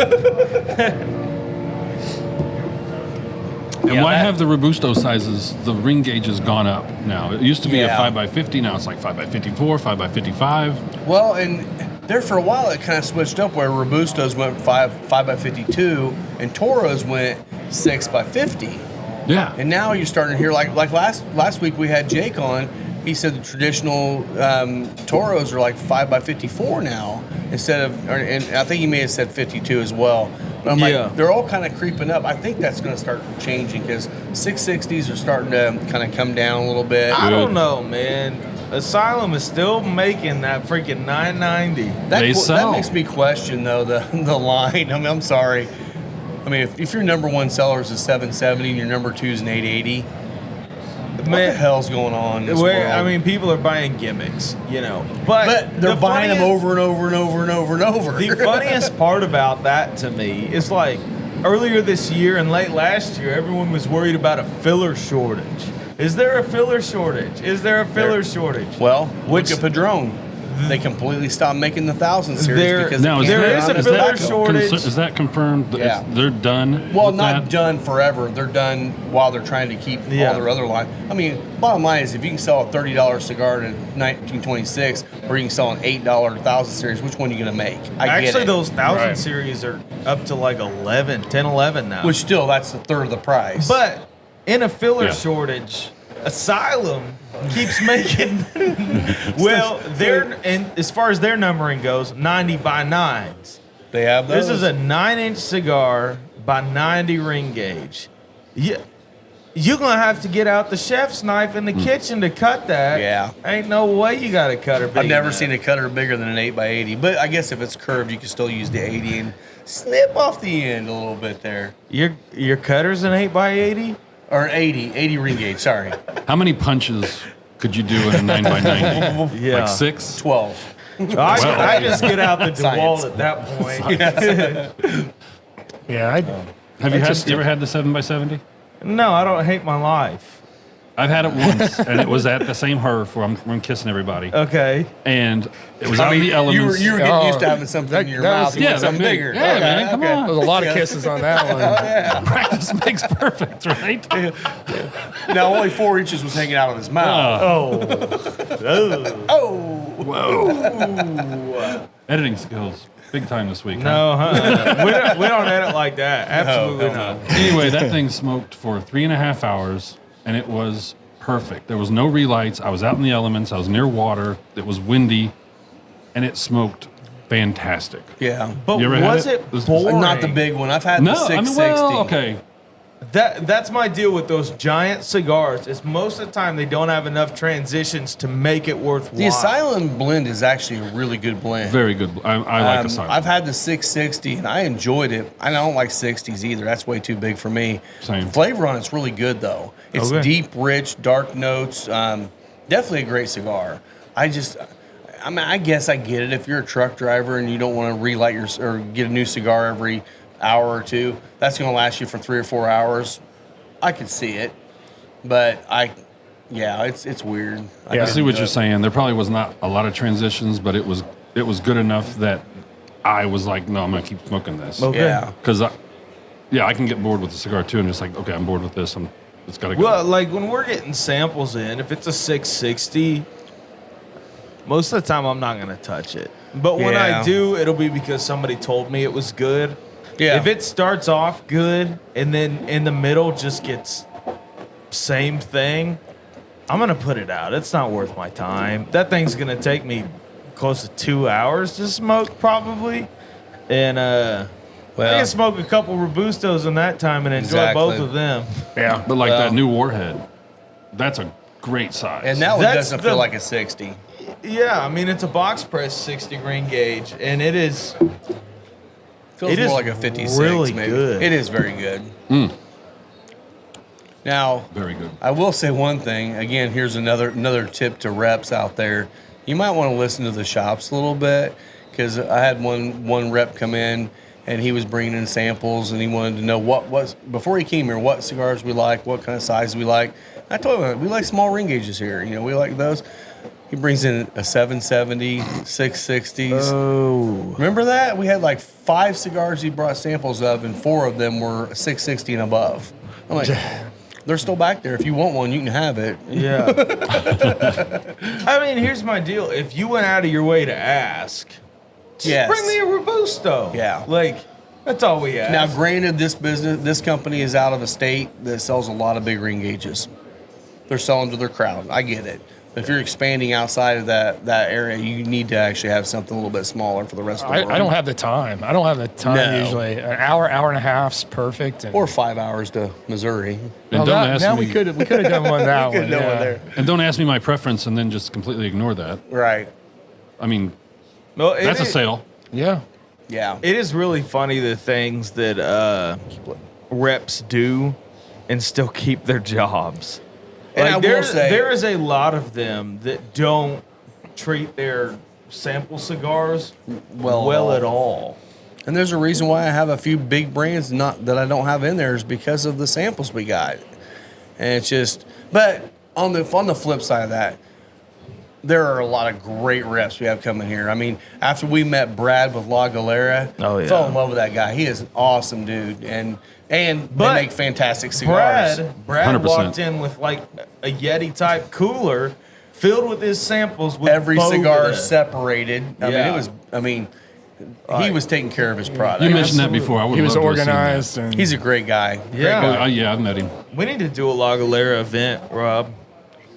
And Yeah, why that- have the Robusto sizes, the ring gauge has gone up now? It used to be Yeah. a 5x50, now it's like 5x54, 5x55. Well, and there for a while it kind of switched up where Robustos went 5x52 and Toros went 6x50. Yeah. And now you're starting to hear like last week we had Jake on. He said the traditional Toros are like 5x54 now instead of, and I think he may have said 52 as well. But I'm Yeah. like, they're all kind of creeping up. I think that's going to start changing because 660s are starting to kind of come down a little bit. I don't know, man. Asylum is still making that freaking 990. They That sell. makes me question though the line. I mean, I'm sorry. I mean, if your number one seller is a 770 and your number two is an 880, what the hell's going on in this world? I mean, people are buying gimmicks, you know. But they're the buying them funniest- over and over and over and over and over. The funniest part about that to me is like earlier this year and late last year, everyone was worried about a filler shortage. Is there a filler shortage? Is there a filler shortage? Well, Which- look at Padron. They completely stopped making the 1,000 series There- because Now, they there can't is run a the filler tobacco. shortage. Is that confirmed? That Yeah. they're done? Well, with not that? done forever. They're done while they're trying to keep Yeah. all their other line. I mean, bottom line is if you can sell a $30 cigar in 1926 or you can sell an $8 1,000 series, which one are you going to make? I get Actually, it. those 1,000 Right. series are up to like 10, 11 now. Which still, that's a third of the price. But in a filler Yeah. shortage, Asylum keeps making well, and as far as their numbering goes, 90 by 9s. they have those. This is a 9-inch cigar by 90 ring gauge. You're gonna have to get out the chef's knife in the kitchen to cut that. Yeah. Ain't no way you got a cutter big I've never enough. seen a cutter bigger than an 8x80. But I guess if it's curved, you can still use the 80 and snip off the end a little bit there. Your cutter's an 8x80? Or an 80 ring gauge, sorry. How many punches could you do in a 9x90? Yeah. Like 6? 12. I just get out the Science. DeWalt at that point. Yeah, Have you ever had the 7x70? No, I don't hate my life. I've had it once, and it was at the same Herf where I'm kissing everybody. Okay. And it was out in the you elements. were getting used to having something in your that mouth. was- You Yeah, want something that big. bigger. Yeah, Okay, man, come on. There's a lot of kisses on that one. Practice makes perfect, right? Now, only 4 inches was hanging out of his mouth. Editing skills, big time this week. huh? No, we don't edit like that. Absolutely not. Anyway, that thing smoked for 3.5 hours, and it was perfect. There was no relights. I was out in the elements. I was near water. It was windy, and it smoked fantastic. Yeah. But You ever had was it? it boring? Not the big one. I've had No, the 660. I mean, well, okay. That's my deal with those giant cigars. Is most of the time they don't have enough transitions to make it worthwhile. The Asylum blend is actually a really good blend. Very good. I like Asylum. I've had the 660 and I enjoyed it. I don't like 60s either. That's way too big for me. Same. The flavor on it's really good though. It's Okay. deep, rich, dark notes. Definitely a great cigar. I mean, I guess I get it if you're a truck driver and you don't want to relight or get a new cigar every hour or two. That's going to last you for 3 or 4 hours. I could see it, but it's weird. I see what you're saying. There probably was not a lot of transitions, but it was good enough that I was like, no, I'm gonna keep smoking this. Okay. Yeah. Because I can get bored with the cigar too, and just like, okay, I'm bored with this. It's gotta go. Well, like when we're getting samples in, if it's a 660, most of the time I'm not gonna touch it. But when Yeah. I do, it'll be because somebody told me it was good. Yeah. If it starts off good and then in the middle just gets same thing, I'm gonna put it out. It's not worth my time. That thing's gonna take me close to 2 hours to smoke probably, and I can smoke a couple Robustos in that time and enjoy both Exactly. of them. Yeah. But like Well- that new Warhead, that's a great size. And now it That's doesn't the- feel like a 60. Yeah, I mean it's a box press 60 grain gauge, and it is. Feels It more is like a 56, really maybe. good. It is very good. Now, very good. I will say one thing. Again, here's another tip to reps out there. You might want to listen to the shops a little bit because I had one rep come in and he was bringing in samples and he wanted to know what was before he came here what cigars we like, what kind of sizes we like. I told him we like small ring gauges here. You know, we like those. He brings in a 770, 660s. Oh. Remember that? We had like 5 cigars he brought samples of, and 4 of them were 660 and above. I'm like, they're still back there. If you want one, you can have it. Yeah. I mean, here's my deal. If you went out of your way to ask, just Yes. bring me a Robusto. Yeah. Like, that's all we ask. Now, granted, this company is out of a state that sells a lot of big ring gauges. They're selling to their crowd. I get it. But if you're expanding outside of that area, you need to actually have something a little bit smaller for the rest of the world. I don't have the time. I don't have the time No. usually. An hour and a half's perfect. And, Or 5 hours to Missouri. And don't ask now me. we could have done one that one. No yeah. one there. And don't ask me my preference, and then just completely ignore that. Right. I mean, Well, that's a sale. Yeah. Yeah. It is really funny the things that reps do and still keep their jobs. And I will say- there is a lot of them that don't treat their sample cigars well at all. And there's a reason why I have a few big brands not that I don't have in there is because of the samples we got. And it's just, but on the flip side of that, there are a lot of great reps we have coming here. I mean, after we met Brad with La Galera, Oh, yeah. fell in love with that guy. He is an awesome dude, and they But make fantastic cigars. Brad 100%. walked in with like a Yeti type cooler filled with his samples with Every both cigar of them. separated. Yeah. He was taking care of his product. You mentioned that before. I would He was love to have seen that. organized and He's a great guy. Great Yeah. guy. Yeah, I've met him. We need to do a La Galera event, Rob.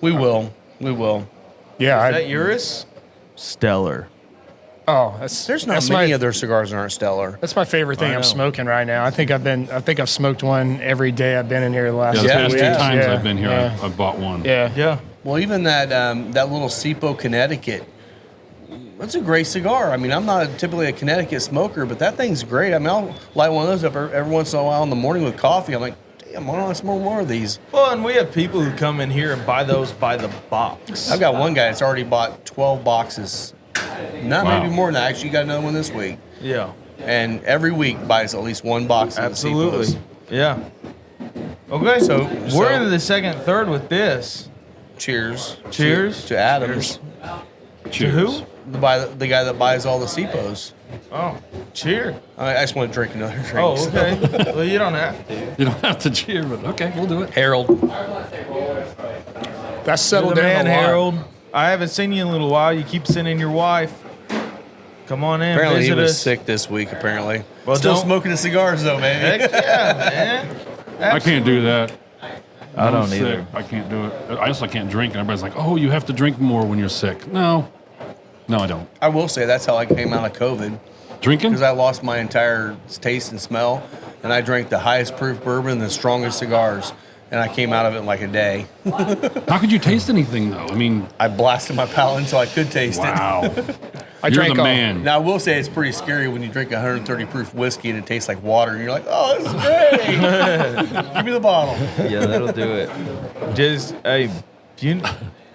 We will. yeah. Is that yours? Stellar. There's not many other cigars that aren't stellar. That's my favorite thing I know. I'm smoking right now. I think I've smoked one every day I've been in here the last. Yeah, the Yeah, past we two have. times Yeah, I've been here, yeah. I've bought one. Yeah. Yeah. Well, even that little Sipo Connecticut, that's a great cigar. I mean, I'm not typically a Connecticut smoker, but that thing's great. I mean, I'll light one of those up every once in a while in the morning with coffee. I'm like, damn, why don't I smoke more of these? Well, and we have people who come in here and buy those by the box. I've got one guy that's already bought 12 boxes. Not Wow. maybe more than that. Actually, got another one this week. Yeah. And every week buys at least one box of the Absolutely. Sipos. Yeah. Okay, So- we're into the second third with this. Cheers. Cheers. To Adams. Cheers. To who? The guy that buys all the CPOs. Oh, cheer. I just want to drink another drink. Oh, so. okay. Well, you don't have to. You don't have to cheer, but okay, we'll do it. Harold. That's settled You're the down man, a lot. Harold. I haven't seen you in a little while. You keep sending your wife. Come on in, Apparently he visit was us. sick this week, apparently. Well, Still don't- smoking the cigars, though, Heck maybe. yeah, man. I can't do that. I I'm don't sick. either. I can't do it. I also can't drink, and everybody's like, "Oh, you have to drink more when you're sick." No, I don't. I will say that's how I came out of COVID. Drinking? Because I lost my entire taste and smell, and I drank the highest proof bourbon and the strongest cigars, and I came out of it in like a day. How could you taste anything though? I mean, I blasted my palate until I could taste it. wow. I You're drank the all- man. Now, I will say it's pretty scary when you drink 130 proof whiskey and it tastes like water, and you're like, oh, this is great. Give me the bottle. Yeah, that'll do it. Just, hey,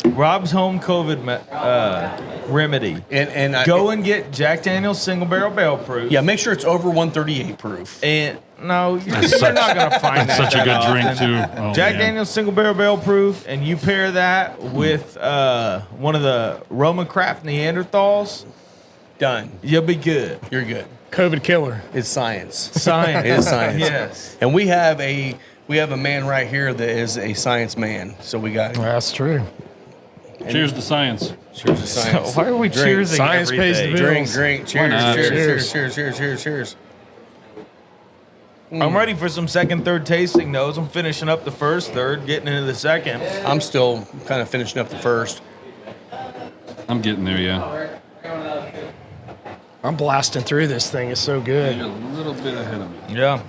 Rob's home COVID remedy. And I, Go and get Jack Daniel's Single Barrel Barrel Proof. yeah, make sure it's over 138 proof. And no, you're not going to find that. Such a that good often. drink too. Oh, Jack man. Daniel's Single Barrel Proof, and you pair that with one of the Roma Craft Neanderthals, Done. you'll be good. You're good. COVID killer. It's science. Science. It is science. Yes. And we have a man right here that is a science man. So we got That's true. Cheers to science. cheers to science. Why are we Drink. cheersing Science pays the everything? bill. Drink, drink, cheers, not? cheers, Cheers. cheers, cheers, cheers, cheers, cheers. I'm ready for some second, third tasting notes. I'm finishing up the first third, getting into the second. I'm still kind of finishing up the first. I'm getting there, yeah. I'm blasting through this thing. It's so good. You're a little bit ahead of me. Yeah.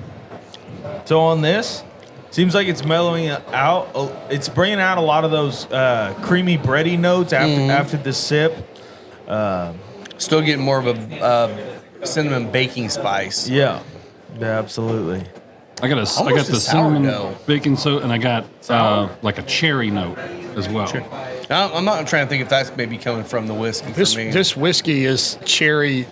So on this, seems like it's mellowing out. It's bringing out a lot of those creamy bready notes after the sip. Still getting more of a cinnamon baking spice. Yeah. Yeah, absolutely. I got Almost the a cinnamon sourdough. baking soda, and I got like a cherry note as well. I'm not trying to think if that's maybe coming from the whiskey This for me. this whiskey is cherry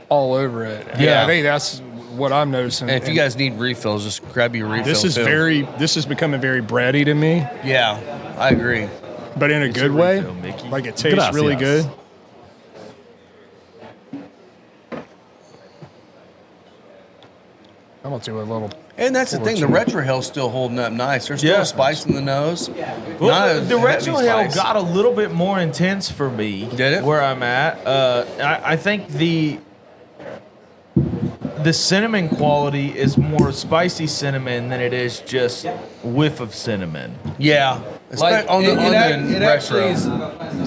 all over it. Yeah. I think that's what I'm noticing. and if you guys need refills, just grab your refill. this is too. this is becoming very bready to me, Yeah, I agree. but in a good a way. refill, Mickey. Like it tastes really Gracias. good. I'm gonna do a little. And that's the thing, the retro hell's still holding up nice. There's still Yeah. a spice in the nose. Well, Not the a retro heavy hell spice. got a little bit more intense for me. Did it? Where I'm at, I think the cinnamon quality is more spicy cinnamon than it is just whiff of cinnamon. Yeah, Like on the it retro. actually is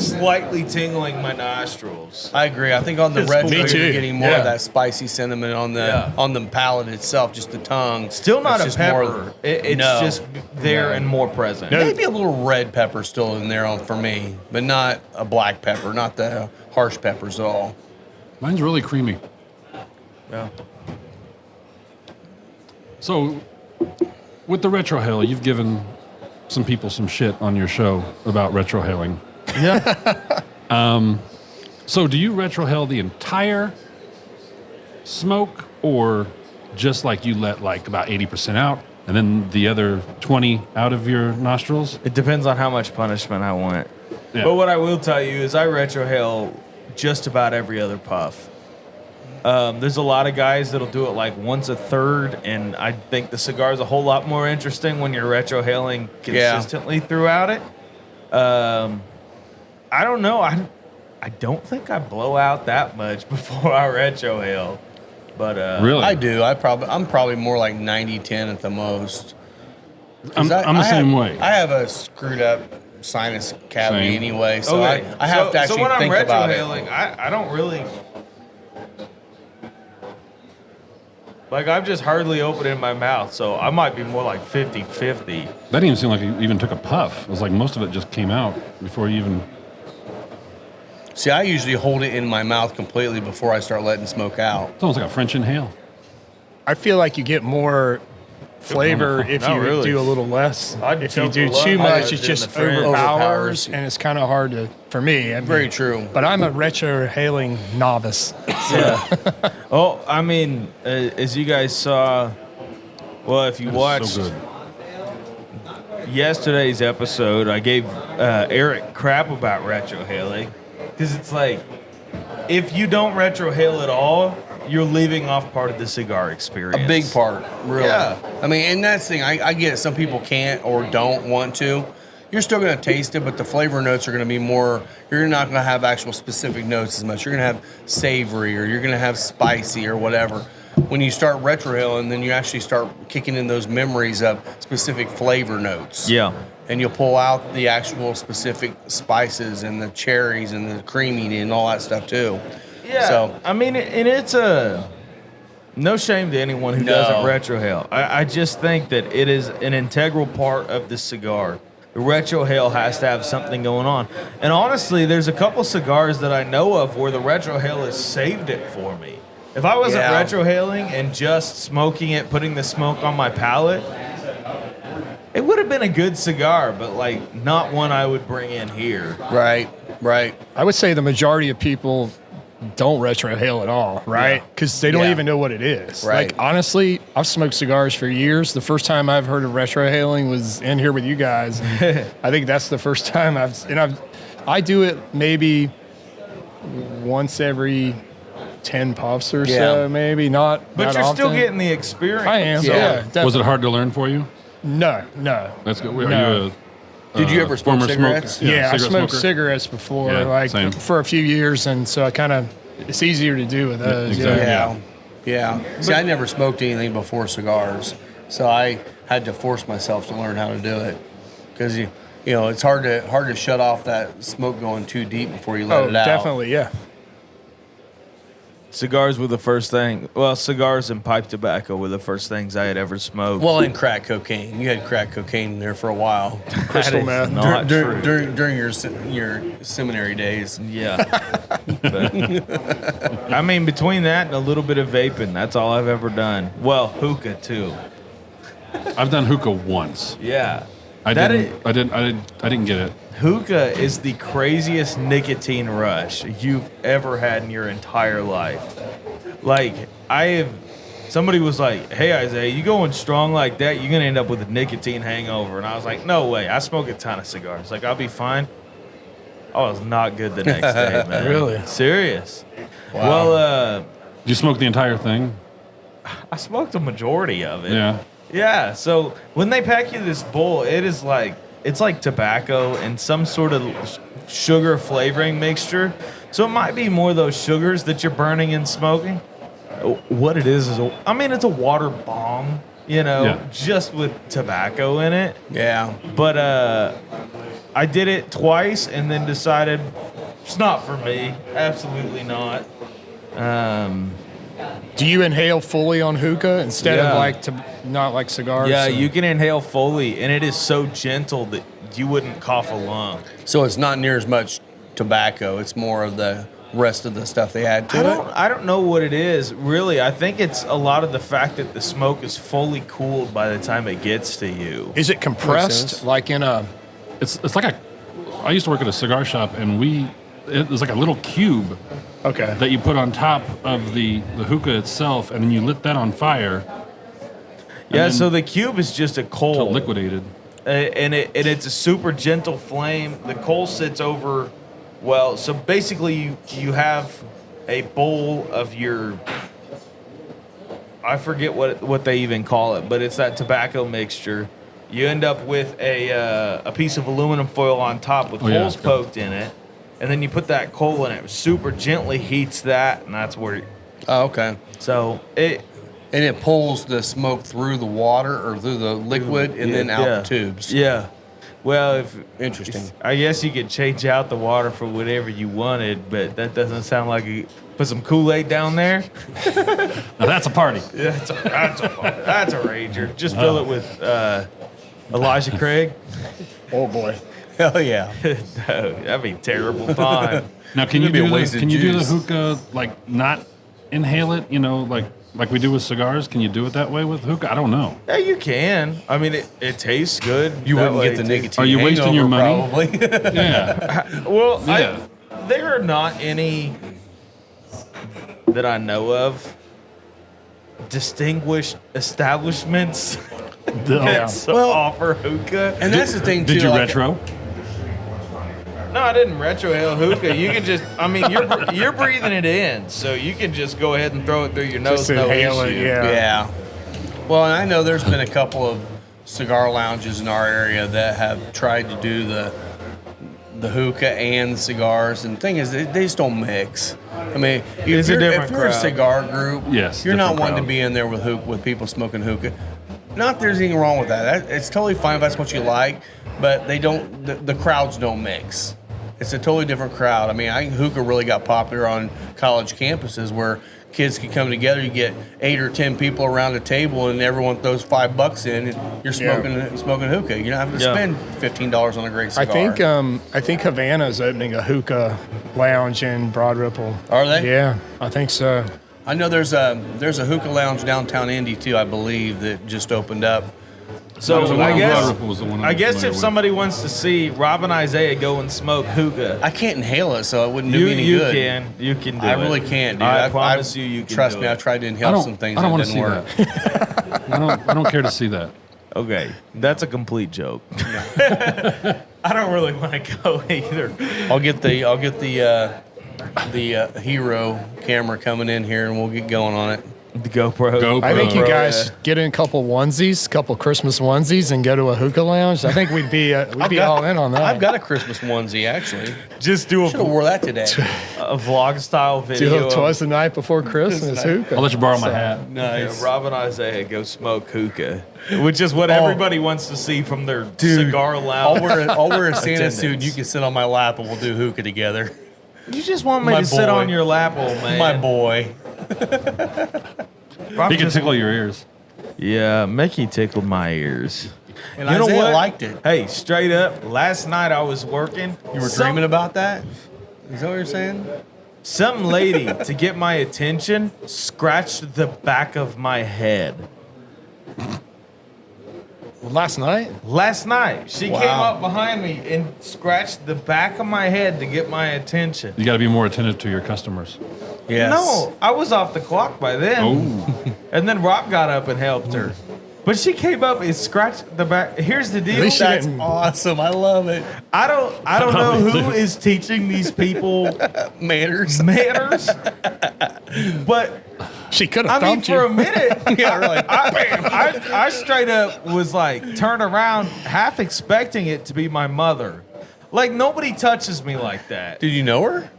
slightly tingling my nostrils. I agree. I think on the retro, Me you're too. getting more Yeah. of that spicy cinnamon on the Yeah. on the palate itself, just the tongue. Still not It's a just pepper. more- It's No. just there No. and more present. No. Maybe a little red pepper still in there for me, but not a black pepper, not the harsh peppers at all. Mine's really creamy. Yeah. So, with the retro hell, you've given some people some shit on your show about retro helling. Yeah. So, do you retro hell the entire smoke, or just like you let like about 80% out, and then the other 20 out of your nostrils? It depends on how much punishment I want. Yeah. But what I will tell you is I retrohale just about every other puff. There's a lot of guys that'll do it like once a third, and I think the cigar is a whole lot more interesting when you're retrohaling consistently throughout it. I don't know. I don't think I blow out that much before I retrohale. But Really? I do. I'm probably more like 90-10 at the most. 'Cause I'm the same way. I have a screwed up sinus cavity Same. anyway, so okay. I have to actually so when think I'm about it. retrohaling, I don't really. Like, I'm just hardly opening my mouth, so I might be more like 50-50. That didn't even seem like you even took a puff. It was like most of it just came out before you even. See, I usually hold it in my mouth completely before I start letting smoke out. It's almost like a French inhale. I feel like you get more flavor if Not you really. do a little less. I'd If you choke do a lot too higher much, it than just the French. overpowers, Overpowers. and it's kind of hard to for me. I mean, Very true. But I'm a retrohaling novice. Yeah. Oh, I mean, as you guys saw, well, if you That is watched so good. yesterday's episode, I gave Eric crap about retrohaling because it's like, if you don't retrohale at all, you're leaving off part of the cigar experience. A big part, really. Yeah. I mean, and that's the thing. I get it. Some people can't or don't want to. You're still going to taste it, but the flavor notes are going to be more. You're not going to have actual specific notes as much. You're going to have savory, or you're going to have spicy, or whatever. When you start retrohaling, then you actually start kicking in those memories of specific flavor notes. Yeah. And you'll pull out the actual specific spices and the cherries and the creamy and all that stuff too. Yeah. So I mean, and it's no shame to anyone who No. doesn't retrohale. I just think that it is an integral part of the cigar. The retrohale has to have something going on. And honestly, there's a couple cigars that I know of where the retrohale has saved it for me. If I wasn't Yeah. retrohaling and just smoking it, putting the smoke on my palate, it would have been a good cigar, but like not one I would bring in here. right. I would say the majority of people don't retrohale at all, right? Because they don't Yeah. even know what it is. Right. Like, honestly, I've smoked cigars for years. The first time I've heard of retrohaling was in here with you guys. I think that's the first time I do it maybe once every 10 puffs or Yeah. so, maybe. Not But not you're still often. getting the experience. I am, Yeah. yeah. Was definitely. it hard to learn for you? No. That's good. Are No. you a Did you ever smoke former cigarettes? smoker? Yeah, I cigarette smoked smoker? cigarettes before, Yeah, like same. for a few years, and so I kind of it's easier to do with those. exactly. Yeah. Yeah. See, I never smoked anything before cigars, so I had to force myself to learn how to do it because you know it's hard to shut off that smoke going too deep before you let Oh, it out. definitely, yeah. Cigars were the first thing. Well, cigars and pipe tobacco were the first things I had ever smoked. Well, and crack cocaine. You had crack cocaine in there for a while Crystal is meth. not true. during your seminary days. Yeah. But, I mean, between that and a little bit of vaping, that's all I've ever done. Well, hookah too. I've done hookah once. Yeah. I That didn't get it. Hookah is the craziest nicotine rush you've ever had in your entire life. Like, somebody was like, "Hey, Isaiah, you going strong like that, you're going to end up with a nicotine hangover." And I was like, "No way. I smoke a ton of cigars. Like, I'll be fine." I was not good the next day, man. Really? Serious. Wow. Well, Did you smoke the entire thing? I smoked a majority of it. Yeah. Yeah, so when they pack you this bowl, it's like tobacco and some sort of sugar flavoring mixture. So it might be more of those sugars that you're burning and smoking. What it is it's a water bomb, Yeah. just with tobacco in it. Yeah. But I did it twice and then decided it's not for me. Absolutely not. Do you inhale fully on hookah instead Yeah. of not like cigars? Yeah, or- you can inhale fully, and it is so gentle that you wouldn't cough a lung. So it's not near as much tobacco. It's more of the rest of the stuff they add to it. I don't know what it is, really. I think it's a lot of the fact that the smoke is fully cooled by the time it gets to you. Is it sense. compressed like in a? It's like I used to work at a cigar shop, and it was like a little cube Okay. that you put on top of the hookah itself, and then you lit that on fire Yeah, then- so the cube is just a till coal. it liquidated. And it's a super gentle flame. The coal sits over, well, so basically you have a bowl of your, I forget what they even call it, but it's that tobacco mixture. You end up with a piece of aluminum foil on top with Oh, yeah. holes poked in it, and then you put that coal in it. Super gently heats that, and that's where. Oh, okay. So it. And it pulls the smoke through the water or through the liquid and then out the tubes. Yeah. Well, Interesting. I guess you could change out the water for whatever you wanted, but that doesn't sound like you put some Kool-Aid down there. Now that's a party. Yeah, that's a rager. Just fill it with Elijah Craig. Oh boy. Hell yeah. No, that'd be a terrible time. Now can you It'd be a do wasted can you do the juice. hookah like not inhale it? Like we do with cigars. Can you do it that way with hookah? I don't know. Yeah, you can. I mean, it tastes good. You that wouldn't way, get the too. nicotine. Are you wasting your hangover, money? Probably. Yeah. Well, Yeah. there are not any that I know of distinguished establishments to offer hookah. And that's the thing too. Did you like, retro? No, I didn't retro hell hookah. You can just, I mean, you're breathing it in, so you can just go ahead and throw it through your nose. Just No inhale issue. it, yeah. Yeah. Well, and I know there's been a couple of cigar lounges in our area that have tried to do the hookah and the cigars, and the thing is, they just don't mix. I mean, It's a different if you're a crowd. cigar group, Yes, you're not different wanting to crowd. be in there with people smoking hookah. Not that there's anything wrong with that. It's totally fine if that's what you like, but they don't. The crowds don't mix. It's a totally different crowd. I mean, I think hookah really got popular on college campuses where kids could come together. You get 8 or 10 people around a table, and everyone throws $5 in, and you're smoking hookah. You don't have to Yeah. spend $15 on a great I cigar. think Havana's opening a hookah lounge in Broad Ripple. Are they? Yeah, I think so. I know there's a hookah lounge downtown Indy too. I believe that just opened up. So The one I on guess, Broad Ripple was the one I I'm guess familiar if with. somebody wants to see Rob and Isaiah go and smoke hookah, I can't inhale it, so it wouldn't do me any you good. you can do I it. really can't, dude. I promise you can. Trust do me, it. I've tried to I inhale don't. some things I don't and want it to didn't see work. that. I don't care to see that. Okay, that's a complete joke. I don't really want to go either. I'll get the Hero camera coming in here, and we'll get going on it. The GoPro. GoPro. I think you Bro, guys yeah. get in a couple onesies, couple Christmas onesies, and go to a hookah lounge. I think we'd be all in on that. I've got a Christmas onesie actually. Just do Should have wore that today. a vlog style do video. it twice the night before Christmas hookah. I'll let you borrow my hat. Nice. Rob and Isaiah go smoke hookah, which is what everybody wants to see from their Dude, cigar I'll lounge. wear a Santa Attendance. suit. And you can sit on my lap, and we'll do hookah together. You just want me My to sit boy. on your lap, old man. My boy. Rob He can just- tickle your ears. Yeah, Mickey tickled my ears. And You know Isaiah what? liked it. Hey, straight up, last night I was working. You were dreaming about that? Is that what you're saying? Some lady, to get my attention, scratched the back of my head. Last night? Last night, she Wow. came up behind me and scratched the back of my head to get my attention. You got to be more attentive to your customers. Yes. No, I was off the clock by then. Oh, And then Rob got up and helped her. But she came up and scratched the back. Here's the deal. least she That's didn't- awesome. I love it. I don't know who is teaching these people Manners. manners, but She could I have mean, thumped for a you. minute, Yeah, really. I straight up was like turned around, half expecting it to be my mother. Like nobody touches me like that. Did you know her?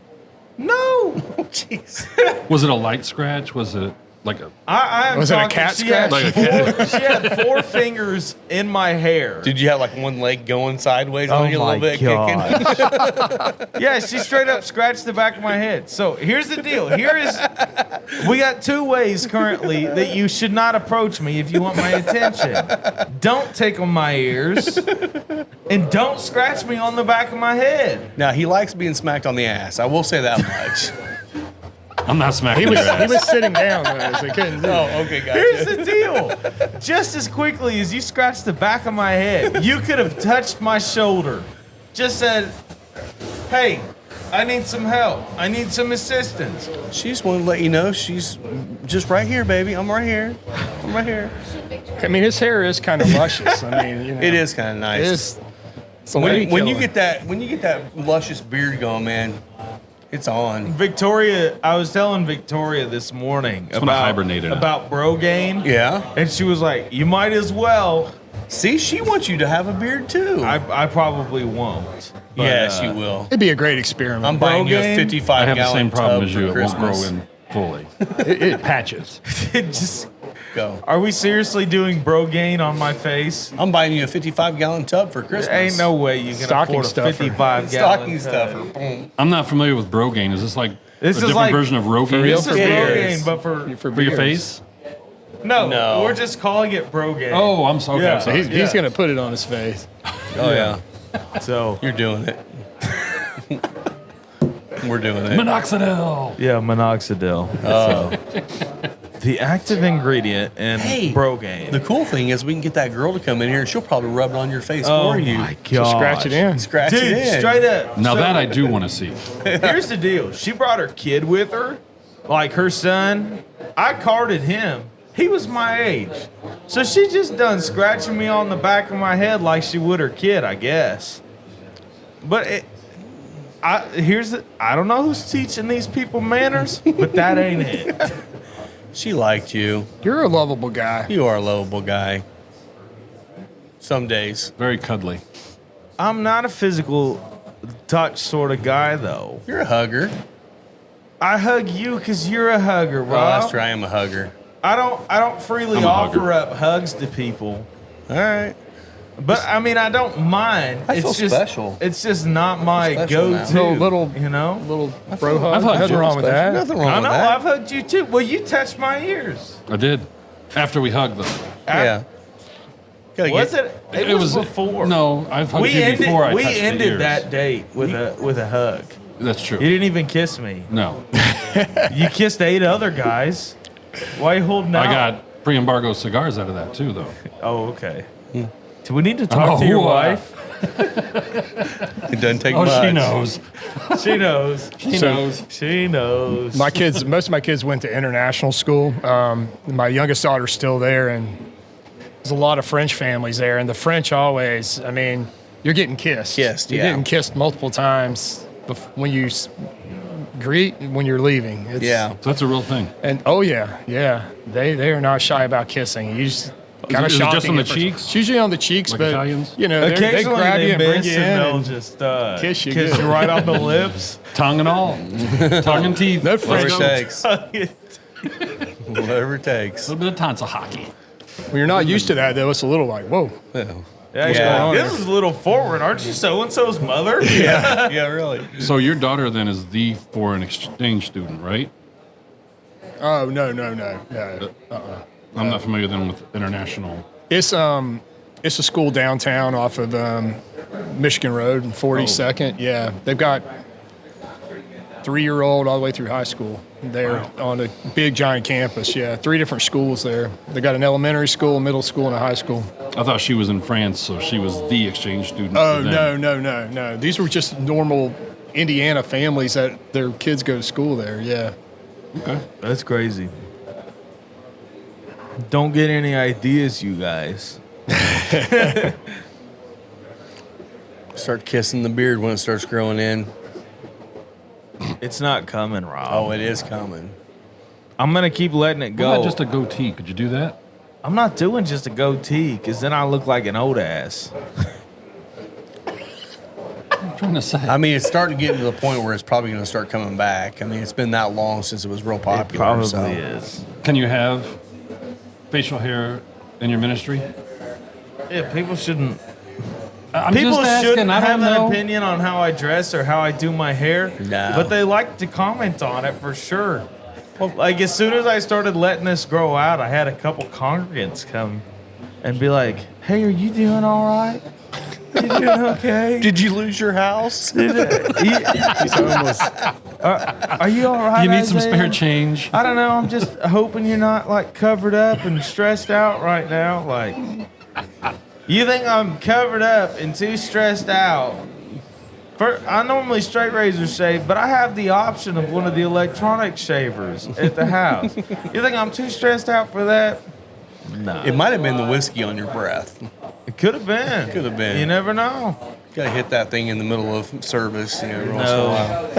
No, Jeez. was it a light scratch? Was it like a? I am Was it a talking- cat she had scratch? She had 4 fingers in my hair. Did you have like one leg going sideways on Oh you a my little bit, God. kicking? Yeah, she straight up scratched the back of my head. So here's the deal. We got 2 ways currently that you should not approach me if you want my attention. Don't tickle my ears, and don't scratch me on the back of my head. Now he likes being smacked on the ass. I will say that much. I'm not smacking He your ass. was sitting down though, so he couldn't do it. Oh, okay, Here's gotcha. the deal. Just as quickly as you scratched the back of my head, you could have touched my shoulder. Just said, hey, I need some help. I need some assistance. She just wanted to let you know she's just right here, baby. I'm right here. I'm right here. I mean, his hair is kind of luscious. I mean, you know, It is kind of It nice. is. It's a lady When you killer. get that luscious beard going, man, it's on. Victoria, I was telling Victoria this morning when I hibernated. about Brogaine. Yeah. And she was like, you might as well. See, she wants you to have a beard too. I probably won't. But, yes, you will. It'd be a great experiment. I'm buying you a Brogaine? 55 I have the gallon same problem tub as for you. It won't grow Christmas. in fully. It patches. It just, Go. are we seriously doing Brogaine on my face? I'm buying you a 55 gallon tub for Christmas. Ain't no way you can Stocking afford a stuffer. 55 stocking gallon stuffer. Boom. I'm not familiar with Brogaine. Is this like This a is different like- version of Rogaine? real? This is For beers. Brogaine, but for For your beers. face? no, No. we're just calling it Brogaine. Oh, I'm sorry. Yeah. I'm So sorry. he's Yeah. gonna put it on his face. Oh yeah, So you're doing it. We're doing it. Minoxidil. yeah, minoxidil. The active ingredient in Hey, Brogaine. The cool thing is we can get that girl to come in here and she'll probably rub it on your face Oh for you. my Just scratch it in. Scratch Dude, it in. straight up. Now So, that I do want to see. here's the deal. She brought her kid with her, like her son. I carded him. He was my age. So she just done scratching me on the back of my head like she would her kid, I guess. But I don't know who's teaching these people manners, but that ain't it. She liked you. You're a lovable guy. You are a lovable guy. Some days. Very cuddly. I'm not a physical touch sort of guy, though. You're a hugger. I hug you because you're a hugger, Rob. Oh, that's true. I am a hugger. I don't freely I'm a offer hugger. up hugs to people. All right. But I mean, I don't mind. I feel it's just, special. It's just not my Special now. go-to. Little- you know. Little bro hug. I've hugged Nothing you. wrong with that. Nothing wrong I with know. that. I've hugged you too. Well, you touched my ears. I did. After we hugged them. Yeah. Gotta Was get- it? It was before. No, I've hugged you before I we touched the ended ears. that date with a hug. That's true. You didn't even kiss me. No. You kissed 8 other guys. Why are you holding out? I got pre-embargo cigars out of that too, though. Oh, okay. Do we need to talk to your wife? It doesn't take Oh, much. she knows. She knows. She So- knows. She knows. Most of my kids went to international school. My youngest daughter's still there, and there's a lot of French families there. And the French always, I mean, you're getting kissed. Kissed, You're yeah. getting kissed multiple times when you greet and when you're leaving. It's, Yeah. So that's a real thing. And oh yeah, they are not shy about kissing. You just kind of Is it just shocking on the at first. cheeks? It's usually on the cheeks, Like but Italians? you know they Occasionally grab you and bring miss you in. and they'll and just kiss you kiss good. you right on the lips. Tongue and all. Tongue and teeth. No Let's Whatever French. it go. takes. Whatever it takes. A little bit of tonsil hockey. When you're not used to that, though, it's a little like whoa. Well, Yeah, Yeah. this is a little forward. Aren't you so-and-so's mother? yeah. Yeah, really. So your daughter then is the foreign exchange student, right? Oh no. I'm not familiar then with international. It's a school downtown off of Michigan Road and 42nd. Yeah, they've got 3-year-old all the way through high school there on a big giant campus. Yeah, 3 different schools there. They got an elementary school, a middle school, and a high school. I thought she was in France, so she was the exchange student. Oh for them. no. These were just normal Indiana families that their kids go to school there. Yeah. Okay. That's crazy. Don't get any ideas, you guys. Start kissing the beard when it starts growing in. It's not coming, Rob. Oh, it is coming. I'm going to keep letting it What go. about just a goatee? Could you do that? I'm not doing just a goatee because then I look like an old ass. What am I trying to say? I mean, it's starting to get to the point where it's probably going to start coming back. I mean, it's been that long since it was real popular. It probably so. is. Can you have facial hair in your ministry? Yeah, people shouldn't. I'm People just asking. shouldn't I have don't an know. opinion on how I dress or how I do my hair. No. But they like to comment on it for sure. Like as soon as I started letting this grow out, I had a couple congregants come and be like, "Hey, are you doing all right? You doing okay? Did you lose your house? Are you all right? You need some Isaiah? spare change. I don't know. I'm just hoping you're not like covered up and stressed out right now. Like, you think I'm covered up and too stressed out? I normally straight razor shave, but I have the option of one of the electronic shavers at the house. You think I'm too stressed out for that? No. It might have been the whiskey on your breath. It could have been. Could have been. You never know. Got to hit that thing in the middle of service, you know, every once in a No. while.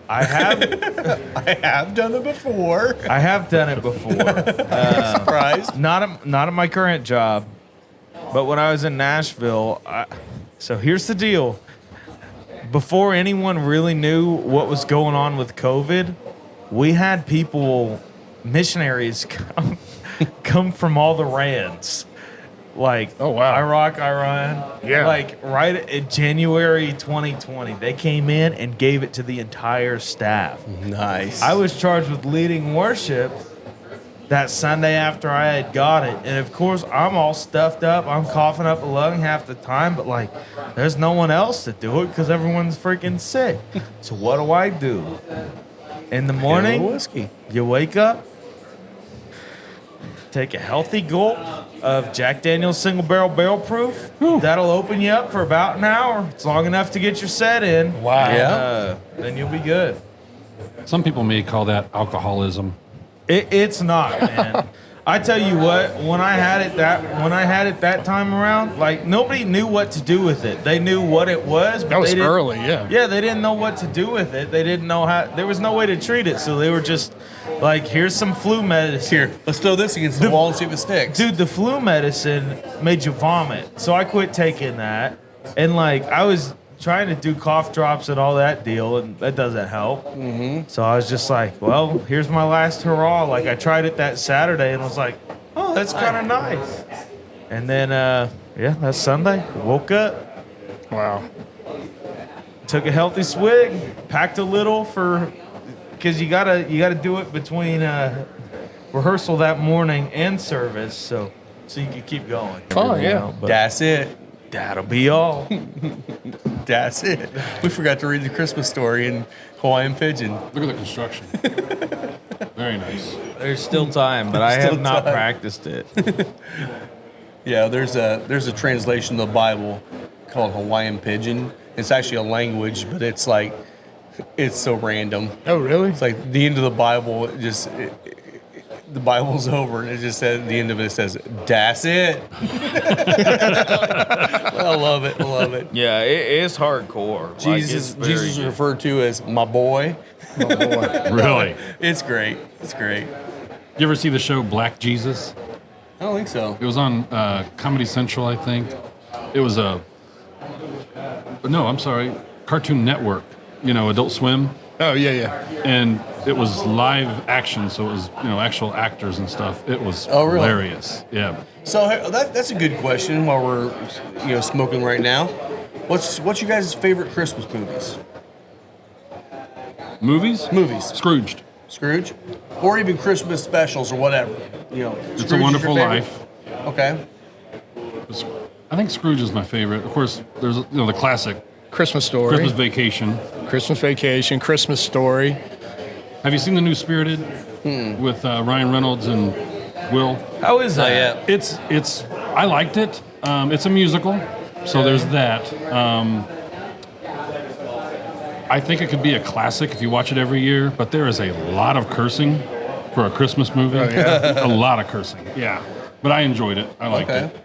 I have I have done it before. I have done it before. Surprise. Not at my current job, but when I was in Nashville. So here's the deal. Before anyone really knew what was going on with COVID, we had people, missionaries, come from all the rands. Like, Oh, wow. Iraq, Iran. Yeah. Like, right in January 2020, they came in and gave it to the entire staff. Nice. I was charged with leading worship that Sunday after I had got it. And of course, I'm all stuffed up. I'm coughing up a lung half the time, but like, there's no one else to do it because everyone's freaking sick. So what do? In the morning, whiskey. you wake up, take a healthy gulp of Jack Daniel's Single Barrel Proof. That'll open you up for about an hour. It's long enough to get your set in. Wow. Yeah. Then you'll be good. Some people may call that alcoholism. It's not, man. I tell you what, when I had it that time around, like nobody knew what to do with it. They knew what it was, but That was they didn't- early, yeah. Yeah, they didn't know what to do with it. They didn't know how. There was no way to treat it, so they were just like, "Here's some flu medicine." Here, let's throw this against the wall and see if it sticks. Dude, the flu medicine made you vomit, so I quit taking that. And like, I was trying to do cough drops and all that deal, and that doesn't help. Mm-hmm. So I was just like, well, here's my last hurrah. Like, I tried it that Saturday and was like, oh, that's kind of nice. And then, that Sunday, woke up, Wow. took a healthy swig, packed a little because you gotta do it between rehearsal that morning and service, so you can keep going. Oh, yeah. But That's it. that'll be all. That's it. We forgot to read the Christmas story in Hawaiian Pigeon. Look at the construction. Very nice. There's still time, but I Still have not time. practiced it. Yeah, there's a translation of the Bible called Hawaiian Pigeon. It's actually a language, but it's so random. Oh, really? It's like the end of the Bible, the Bible's over, and it just says, at the end of it says, "That's it." I love it. I love it. Yeah, it's hardcore. Jesus is referred to as my boy. Oh, boy. Really? It's great. It's great. You ever see the show Black Jesus? I don't think so. It was on Comedy Central, I think. It was Cartoon Network. Adult Swim. Oh, yeah. And it was live action, so it was actual actors and stuff. It was Oh, really? hilarious. Yeah. So that's a good question. While we're smoking right now, what's you guys' favorite Christmas movies? Movies? Scrooged. Scrooge, or even Christmas specials or whatever. It's Scrooge a is Wonderful your favorite? Life. Okay. I think Scrooge is my favorite. Of course, there's the classic Christmas Story. Christmas Vacation. Christmas Vacation, Christmas Story. Have you seen the new Spirited with Ryan Reynolds and Will? How is that? yeah. I liked it. It's a musical, so there's that. I think it could be a classic if you watch it every year, but there is a lot of cursing for a Christmas movie. Oh, yeah. A lot of cursing. Yeah. But I enjoyed it. I liked it.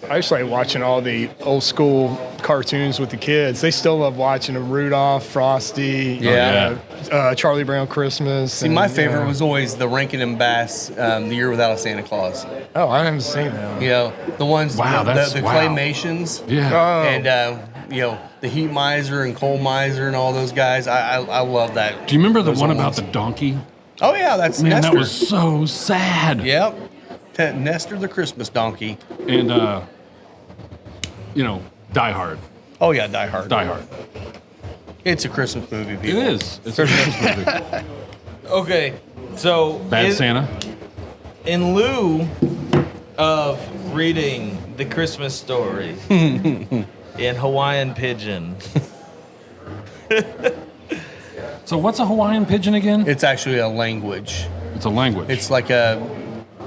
I just like watching all the old school cartoons with the kids. They still love watching them. Rudolph, Frosty, Yeah. Charlie Brown Christmas. See, my favorite was always the Rankin and Bass, The Year Without a Santa Claus. Oh, I haven't seen that. The ones, Wow, the wow. claymations, Yeah. Oh, and the Heat Miser and Coal Miser and all those guys. I love that. Do you remember the those one old about ones. the donkey? Oh yeah, that's Man, Nestor. that was so sad. Yep. Nestor the Christmas donkey. And, Die Hard. Oh yeah, Die Hard. Die Hard. It's a Christmas movie, It people. is. It's a Christmas movie. Okay, so Bad Santa. in lieu of reading the Christmas Story in Hawaiian Pigeon, So what's a Hawaiian pigeon again? It's actually a language. It's a language. It's like a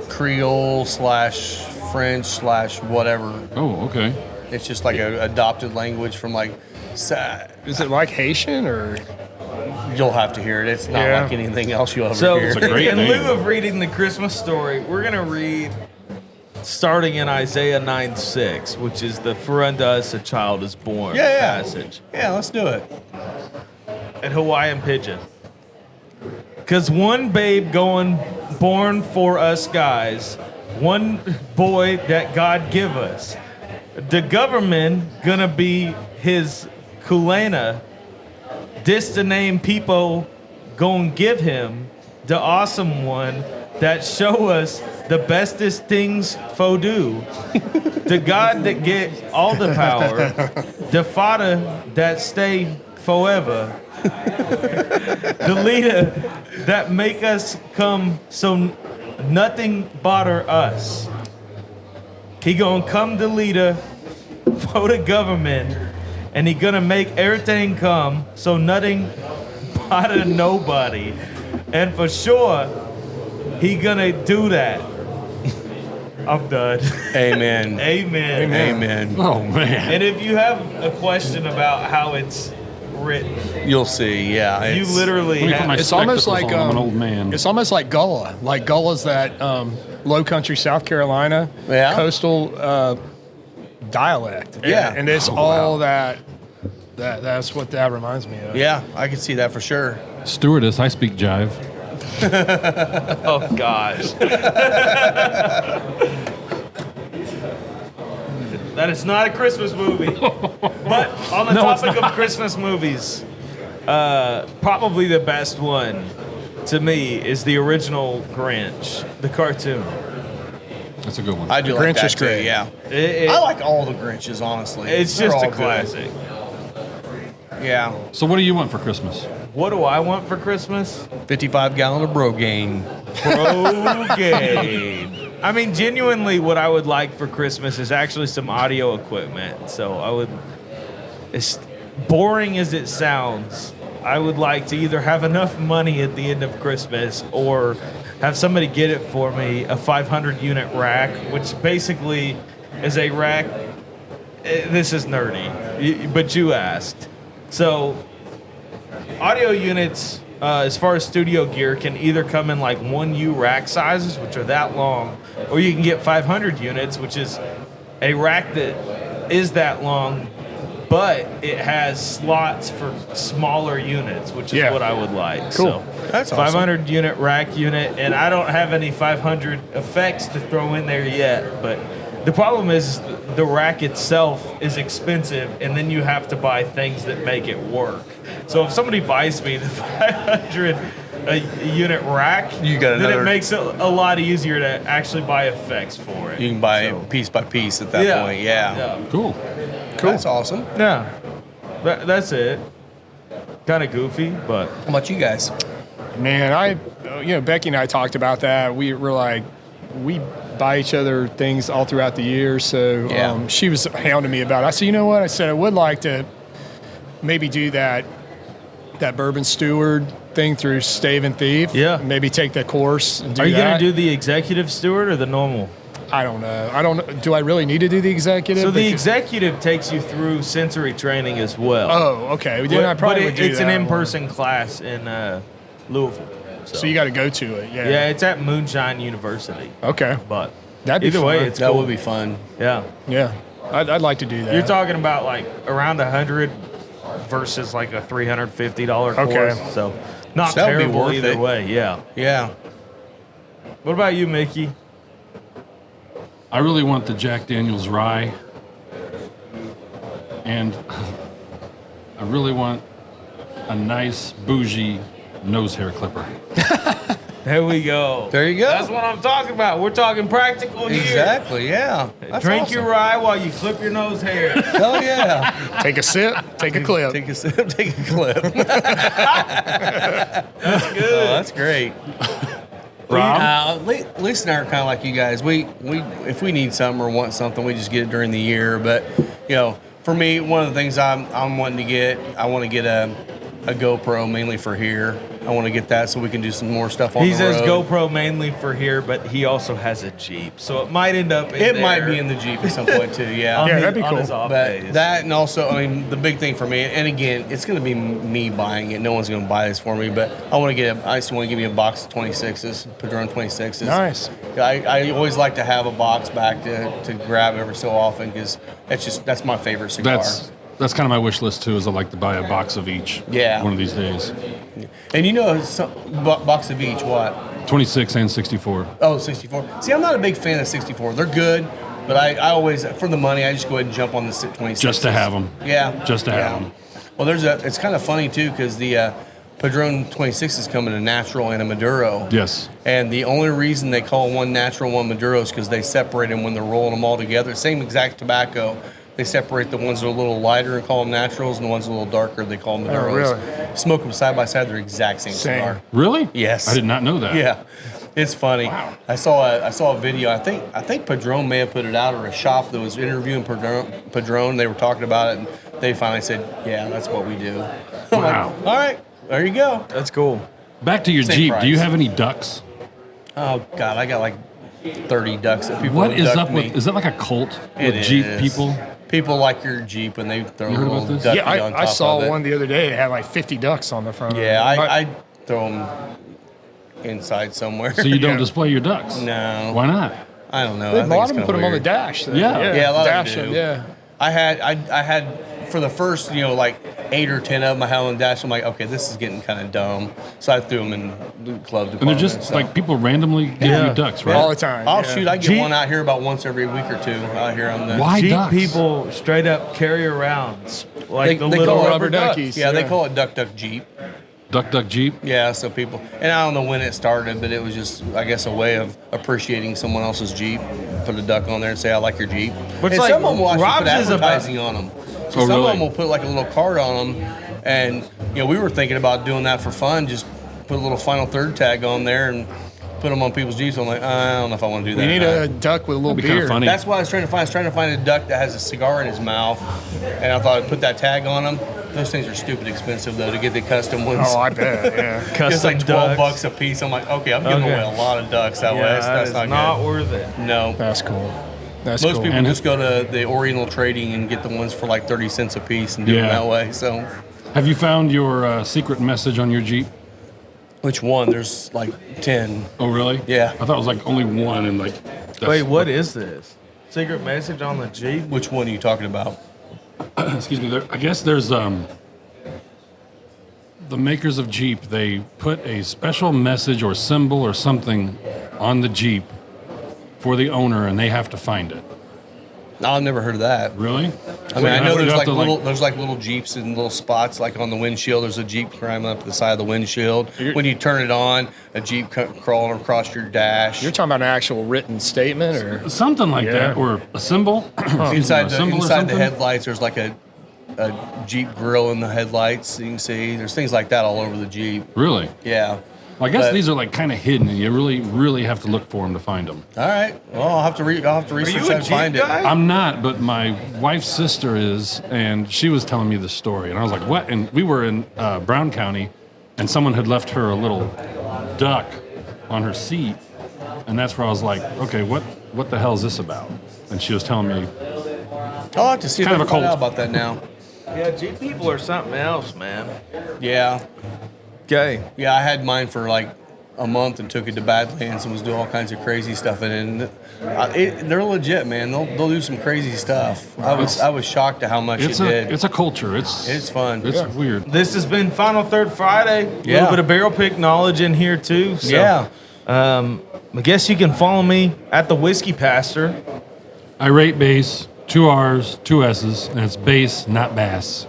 Creole / French / whatever. Oh, okay. It's just like an adopted language from like. is it like Haitian or? You'll have to hear it. It's not Yeah. like anything else you'll ever so hear. It's a great in name. lieu of reading the Christmas Story, we're gonna read starting in Isaiah 9:6, which is the "For unto us a child is born" Yeah. passage. Yeah, let's do it. At Hawaiian Pigeon. Cause one babe born for us guys, one boy that God give us. The government gonna be his kulena. This the name people gonna give him, the awesome one that show us the bestest things for do. The God that get all the power, the Father that stay forever. The leader that make us come so nothing bother us. He gonna come the leader for the government, and he gonna make everything come so nothing bother nobody. And for sure, he gonna do that. I'm done. Amen. Amen. Amen. Oh man. And if you have a question about how it's written. You'll see. Yeah, You literally Let me put my have, It's almost spectacles like on. I'm an old man. It's almost like Gullah. Like Gullah's that low country South Carolina coastal dialect. Yeah. and it's all that. That's what that reminds me of. Yeah, I can see that for sure. Stewardess, I speak jive. oh gosh. That is not a Christmas movie. But on the topic of Christmas movies, probably the best one to me is the original Grinch, the cartoon. That's a good one. I do The like Grinch that is too. great. Yeah, It- I like all the Grinches. Honestly, It's They're just all a good. classic. Yeah, So what do you want for Christmas? What do I want for Christmas? 55-gallon of Brogaine. Brogade. I mean, genuinely, what I would like for Christmas is actually some audio equipment. So I would, as boring as it sounds, I would like to either have enough money at the end of Christmas or have somebody get it for me, a 500 unit rack, which basically is a rack. This is nerdy, but you asked. So audio units, as far as studio gear, can either come in like 1U rack sizes, which are that long, or you can get 500 units, which is a rack that is that long, but it has slots for smaller units, which is what I would like. Cool. So That's awesome. 500 unit rack unit, and I don't have any 500 effects to throw in there yet, but the problem is the rack itself is expensive, and then you have to buy things that make it work. So if somebody buys me the 500 unit rack, You got then another- it makes it a lot easier to actually buy effects for it. You can buy So, it piece by piece at that point. Yeah. Cool. That's awesome. Yeah. That's it. Kind of goofy, but How about you guys? Man, Becky and I talked about that. We were like, we buy each other things all throughout the year. So Yeah. she was hounding me about it. I said, you know what? I said, I would like to maybe do that bourbon steward thing through Stave and Thief. Yeah. Maybe take the course and do are you that. going to do the executive steward or the normal? I don't know. Do I really need to do the executive? So the Because- executive takes you through sensory training as well. Oh, okay. Then I probably would do it's an that one. in-person class in Louisville. So you got to go to it. Yeah. Yeah, it's at Moonshine University. Okay. But That'd be either way, fun. it's That cool. would be fun. Yeah. Yeah. I'd like to do that. You're talking about like around 100 versus like a $350 course. Okay. So not So that'd be terrible worth either it. way. Yeah. Yeah. What about you, Mickey? I really want the Jack Daniel's rye. And I really want a nice bougie nose hair clipper. There we go. There you go. That's what I'm talking about. We're talking practical here. Exactly. Yeah. That's Drink awesome. your rye while you clip your nose hair. Hell yeah. Take a sip, take a clip. Take a sip. Take a clip. That's good. Oh, that's great. Lisa and I are kind of like you guys. We if we need something or want something, we just get it during the year. But for me, one of the things I'm wanting to get, I want to get a GoPro mainly for here. I want to get that so we can do some more stuff on He the says road. GoPro mainly for here, but he also has a Jeep, so it might end up in It there might be in the Jeep at some point too. Yeah. on Yeah, his- that'd be on cool. his off But days. that, and also, I mean, the big thing for me, and again, it's going to be me buying it. No one's going to buy this for me, but I just want to give me a box of 26s, Padron 26s. Nice. I always like to have a box back to grab every so often because that's my favorite cigar. That's kind of my wish list too. Is I'd like to buy a box of each. Yeah. One of these days. And box of each, what? 26 and 64. Oh, 64. See, I'm not a big fan of 64. They're good, but I always, for the money, I just go ahead and jump on the 26. Just to have them. Yeah. Just to have them. Well, it's kind of funny too because the Padron 26 is coming a natural and a Maduro. Yes. And the only reason they call one natural, one Maduro is because they separate them when they're rolling them all together. Same exact tobacco. They separate the ones that are a little lighter and call them naturals, and the ones that are a little darker they call them Maduros. really? Smoke them side by side; they're exact same cigar. Really? Yes. I did not know that. Yeah, it's funny. Wow. I saw a video. I think Padron may have put it out, or a shop that was interviewing Padron. They were talking about it, and they finally said, "Yeah, that's what we do." I'm Wow. like, all right, there you go. That's cool. Back to your Same Jeep. price. Do you have any ducks? Oh God, I got like 30 ducks that people What have is ducked up me. with? Is that like a cult It with Jeep is. people? People like your Jeep and they throw a You heard little about this? ducky Yeah, on top I saw of it. one the other day. It had like 50 ducks on the front. Yeah, But- I throw them inside somewhere. So you don't Yeah. display your ducks? No. Why not? I don't know. I a think lot it's of them kinda put them on the weird. dash. Yeah. Yeah, a lot of dash them do. Yeah. I had for the first, like 8 or 10 of them I had on the dash. I'm like, okay, this is getting kind of dumb. So I threw them in the club department. And they're just so. like people randomly give Yeah. you ducks, right? All the time. Oh yeah. shoot, I get Jeep- one out here about once every week or two out here on the. Why Jeep ducks? people straight up carry around like the they little call it rubber ducks. duckies. Yeah, they Yeah. call it duck Jeep. Duck Jeep. Yeah, so people, and I don't know when it started, but it was just, I guess, a way of appreciating someone else's Jeep. Put a duck on there and say, I like your Jeep. But it's and like, some of them will actually put Rob's is about- advertising on them. So Oh, some really? of them will put like a little card on them. And, we were thinking about doing that for fun, just put a little final third tag on there and put them on people's Jeeps. I'm like, I don't know if I want to do that. You need a duck with a little That'd be kinda beard. funny. That's what I was trying to find. I was trying to find a duck that has a cigar in his mouth. And I thought I'd put that tag on them. Those things are stupid expensive, though, to get the custom ones. Oh, I bet. Yeah. It's Custom like 12 ducks. bucks a piece. I'm like, okay, I'm giving Okay. away a lot of ducks that way. Yeah, That's that is not good. worth it. No. That's cool. That's Most cool. people And just go to the Oriental Trading and get the ones for like 30 cents a piece and do them Yeah. that way. So, Have you found your secret message on your Jeep? which one? There's like 10. Oh, really? Yeah. I thought it was like only one, and like. that's- Wait, what is this? Secret message on the Jeep? Which one are you talking about? Excuse me. I guess there's the makers of Jeep. They put a special message or symbol or something on the Jeep for the owner, and they have to find it. No, I've never heard of that. Really? I mean, I know there's like little Jeeps and little spots, like on the windshield. There's a Jeep climbing up the side of the windshield. When you turn it on, a Jeep crawling across your dash. You're talking about an actual written statement, or Something like Yeah. that, or a symbol. Inside A symbol or the something? headlights, there's like a Jeep grill in the headlights. You can see there's things like that all over the Jeep. Really? Yeah. Well, I guess But- these are like kind of hidden, and you really have to look for them to find them. All right. Well, I'll have to research you a that and Jeep find guy? it. I'm not, but my wife's sister is, and she was telling me the story, and I was like, "What?" And we were in Brown County, and someone had left her a little duck on her seat, and that's where I was like, "Okay, what the hell is this about?" And she was telling me, I'll have to see if I Kind can of a find cult. out about that now. Yeah, Jeep people are something else, man. Yeah. Okay. Yeah, I had mine for like a month and took it to Badlands and was doing all kinds of crazy stuff in it. And they're legit, man. They'll do some crazy stuff. I was shocked at how much "It's it did. a culture. It's fun. It's weird." This has been Final Third Friday. A Yeah. little bit of barrel pick knowledge in here, too. So, Yeah. I guess you can follow me at the Whiskey Pastor. I rate bass, 2 R's, 2 S's, and it's bass, not bass.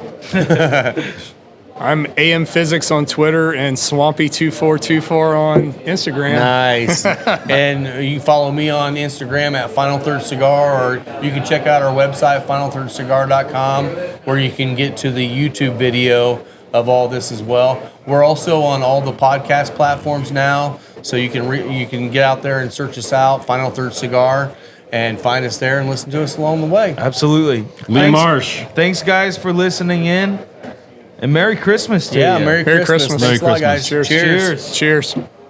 I'm AM Physics on Twitter and Swampy2424 on Instagram. Nice. And you can follow me on Instagram at Final Third Cigar, or you can check out our website, finalthirdcigar.com, where you can get to the YouTube video of all this as well. We're also on all the podcast platforms now, so you can get out there and search us out, Final Third Cigar, and find us there and listen to us along the way. Absolutely. Lee Marsh. Thanks, guys, for listening in. And Merry Christmas to Yeah, you. Merry Merry Christmas. Christmas. Thanks a lot, Merry guys. Christmas. Cheers. Cheers.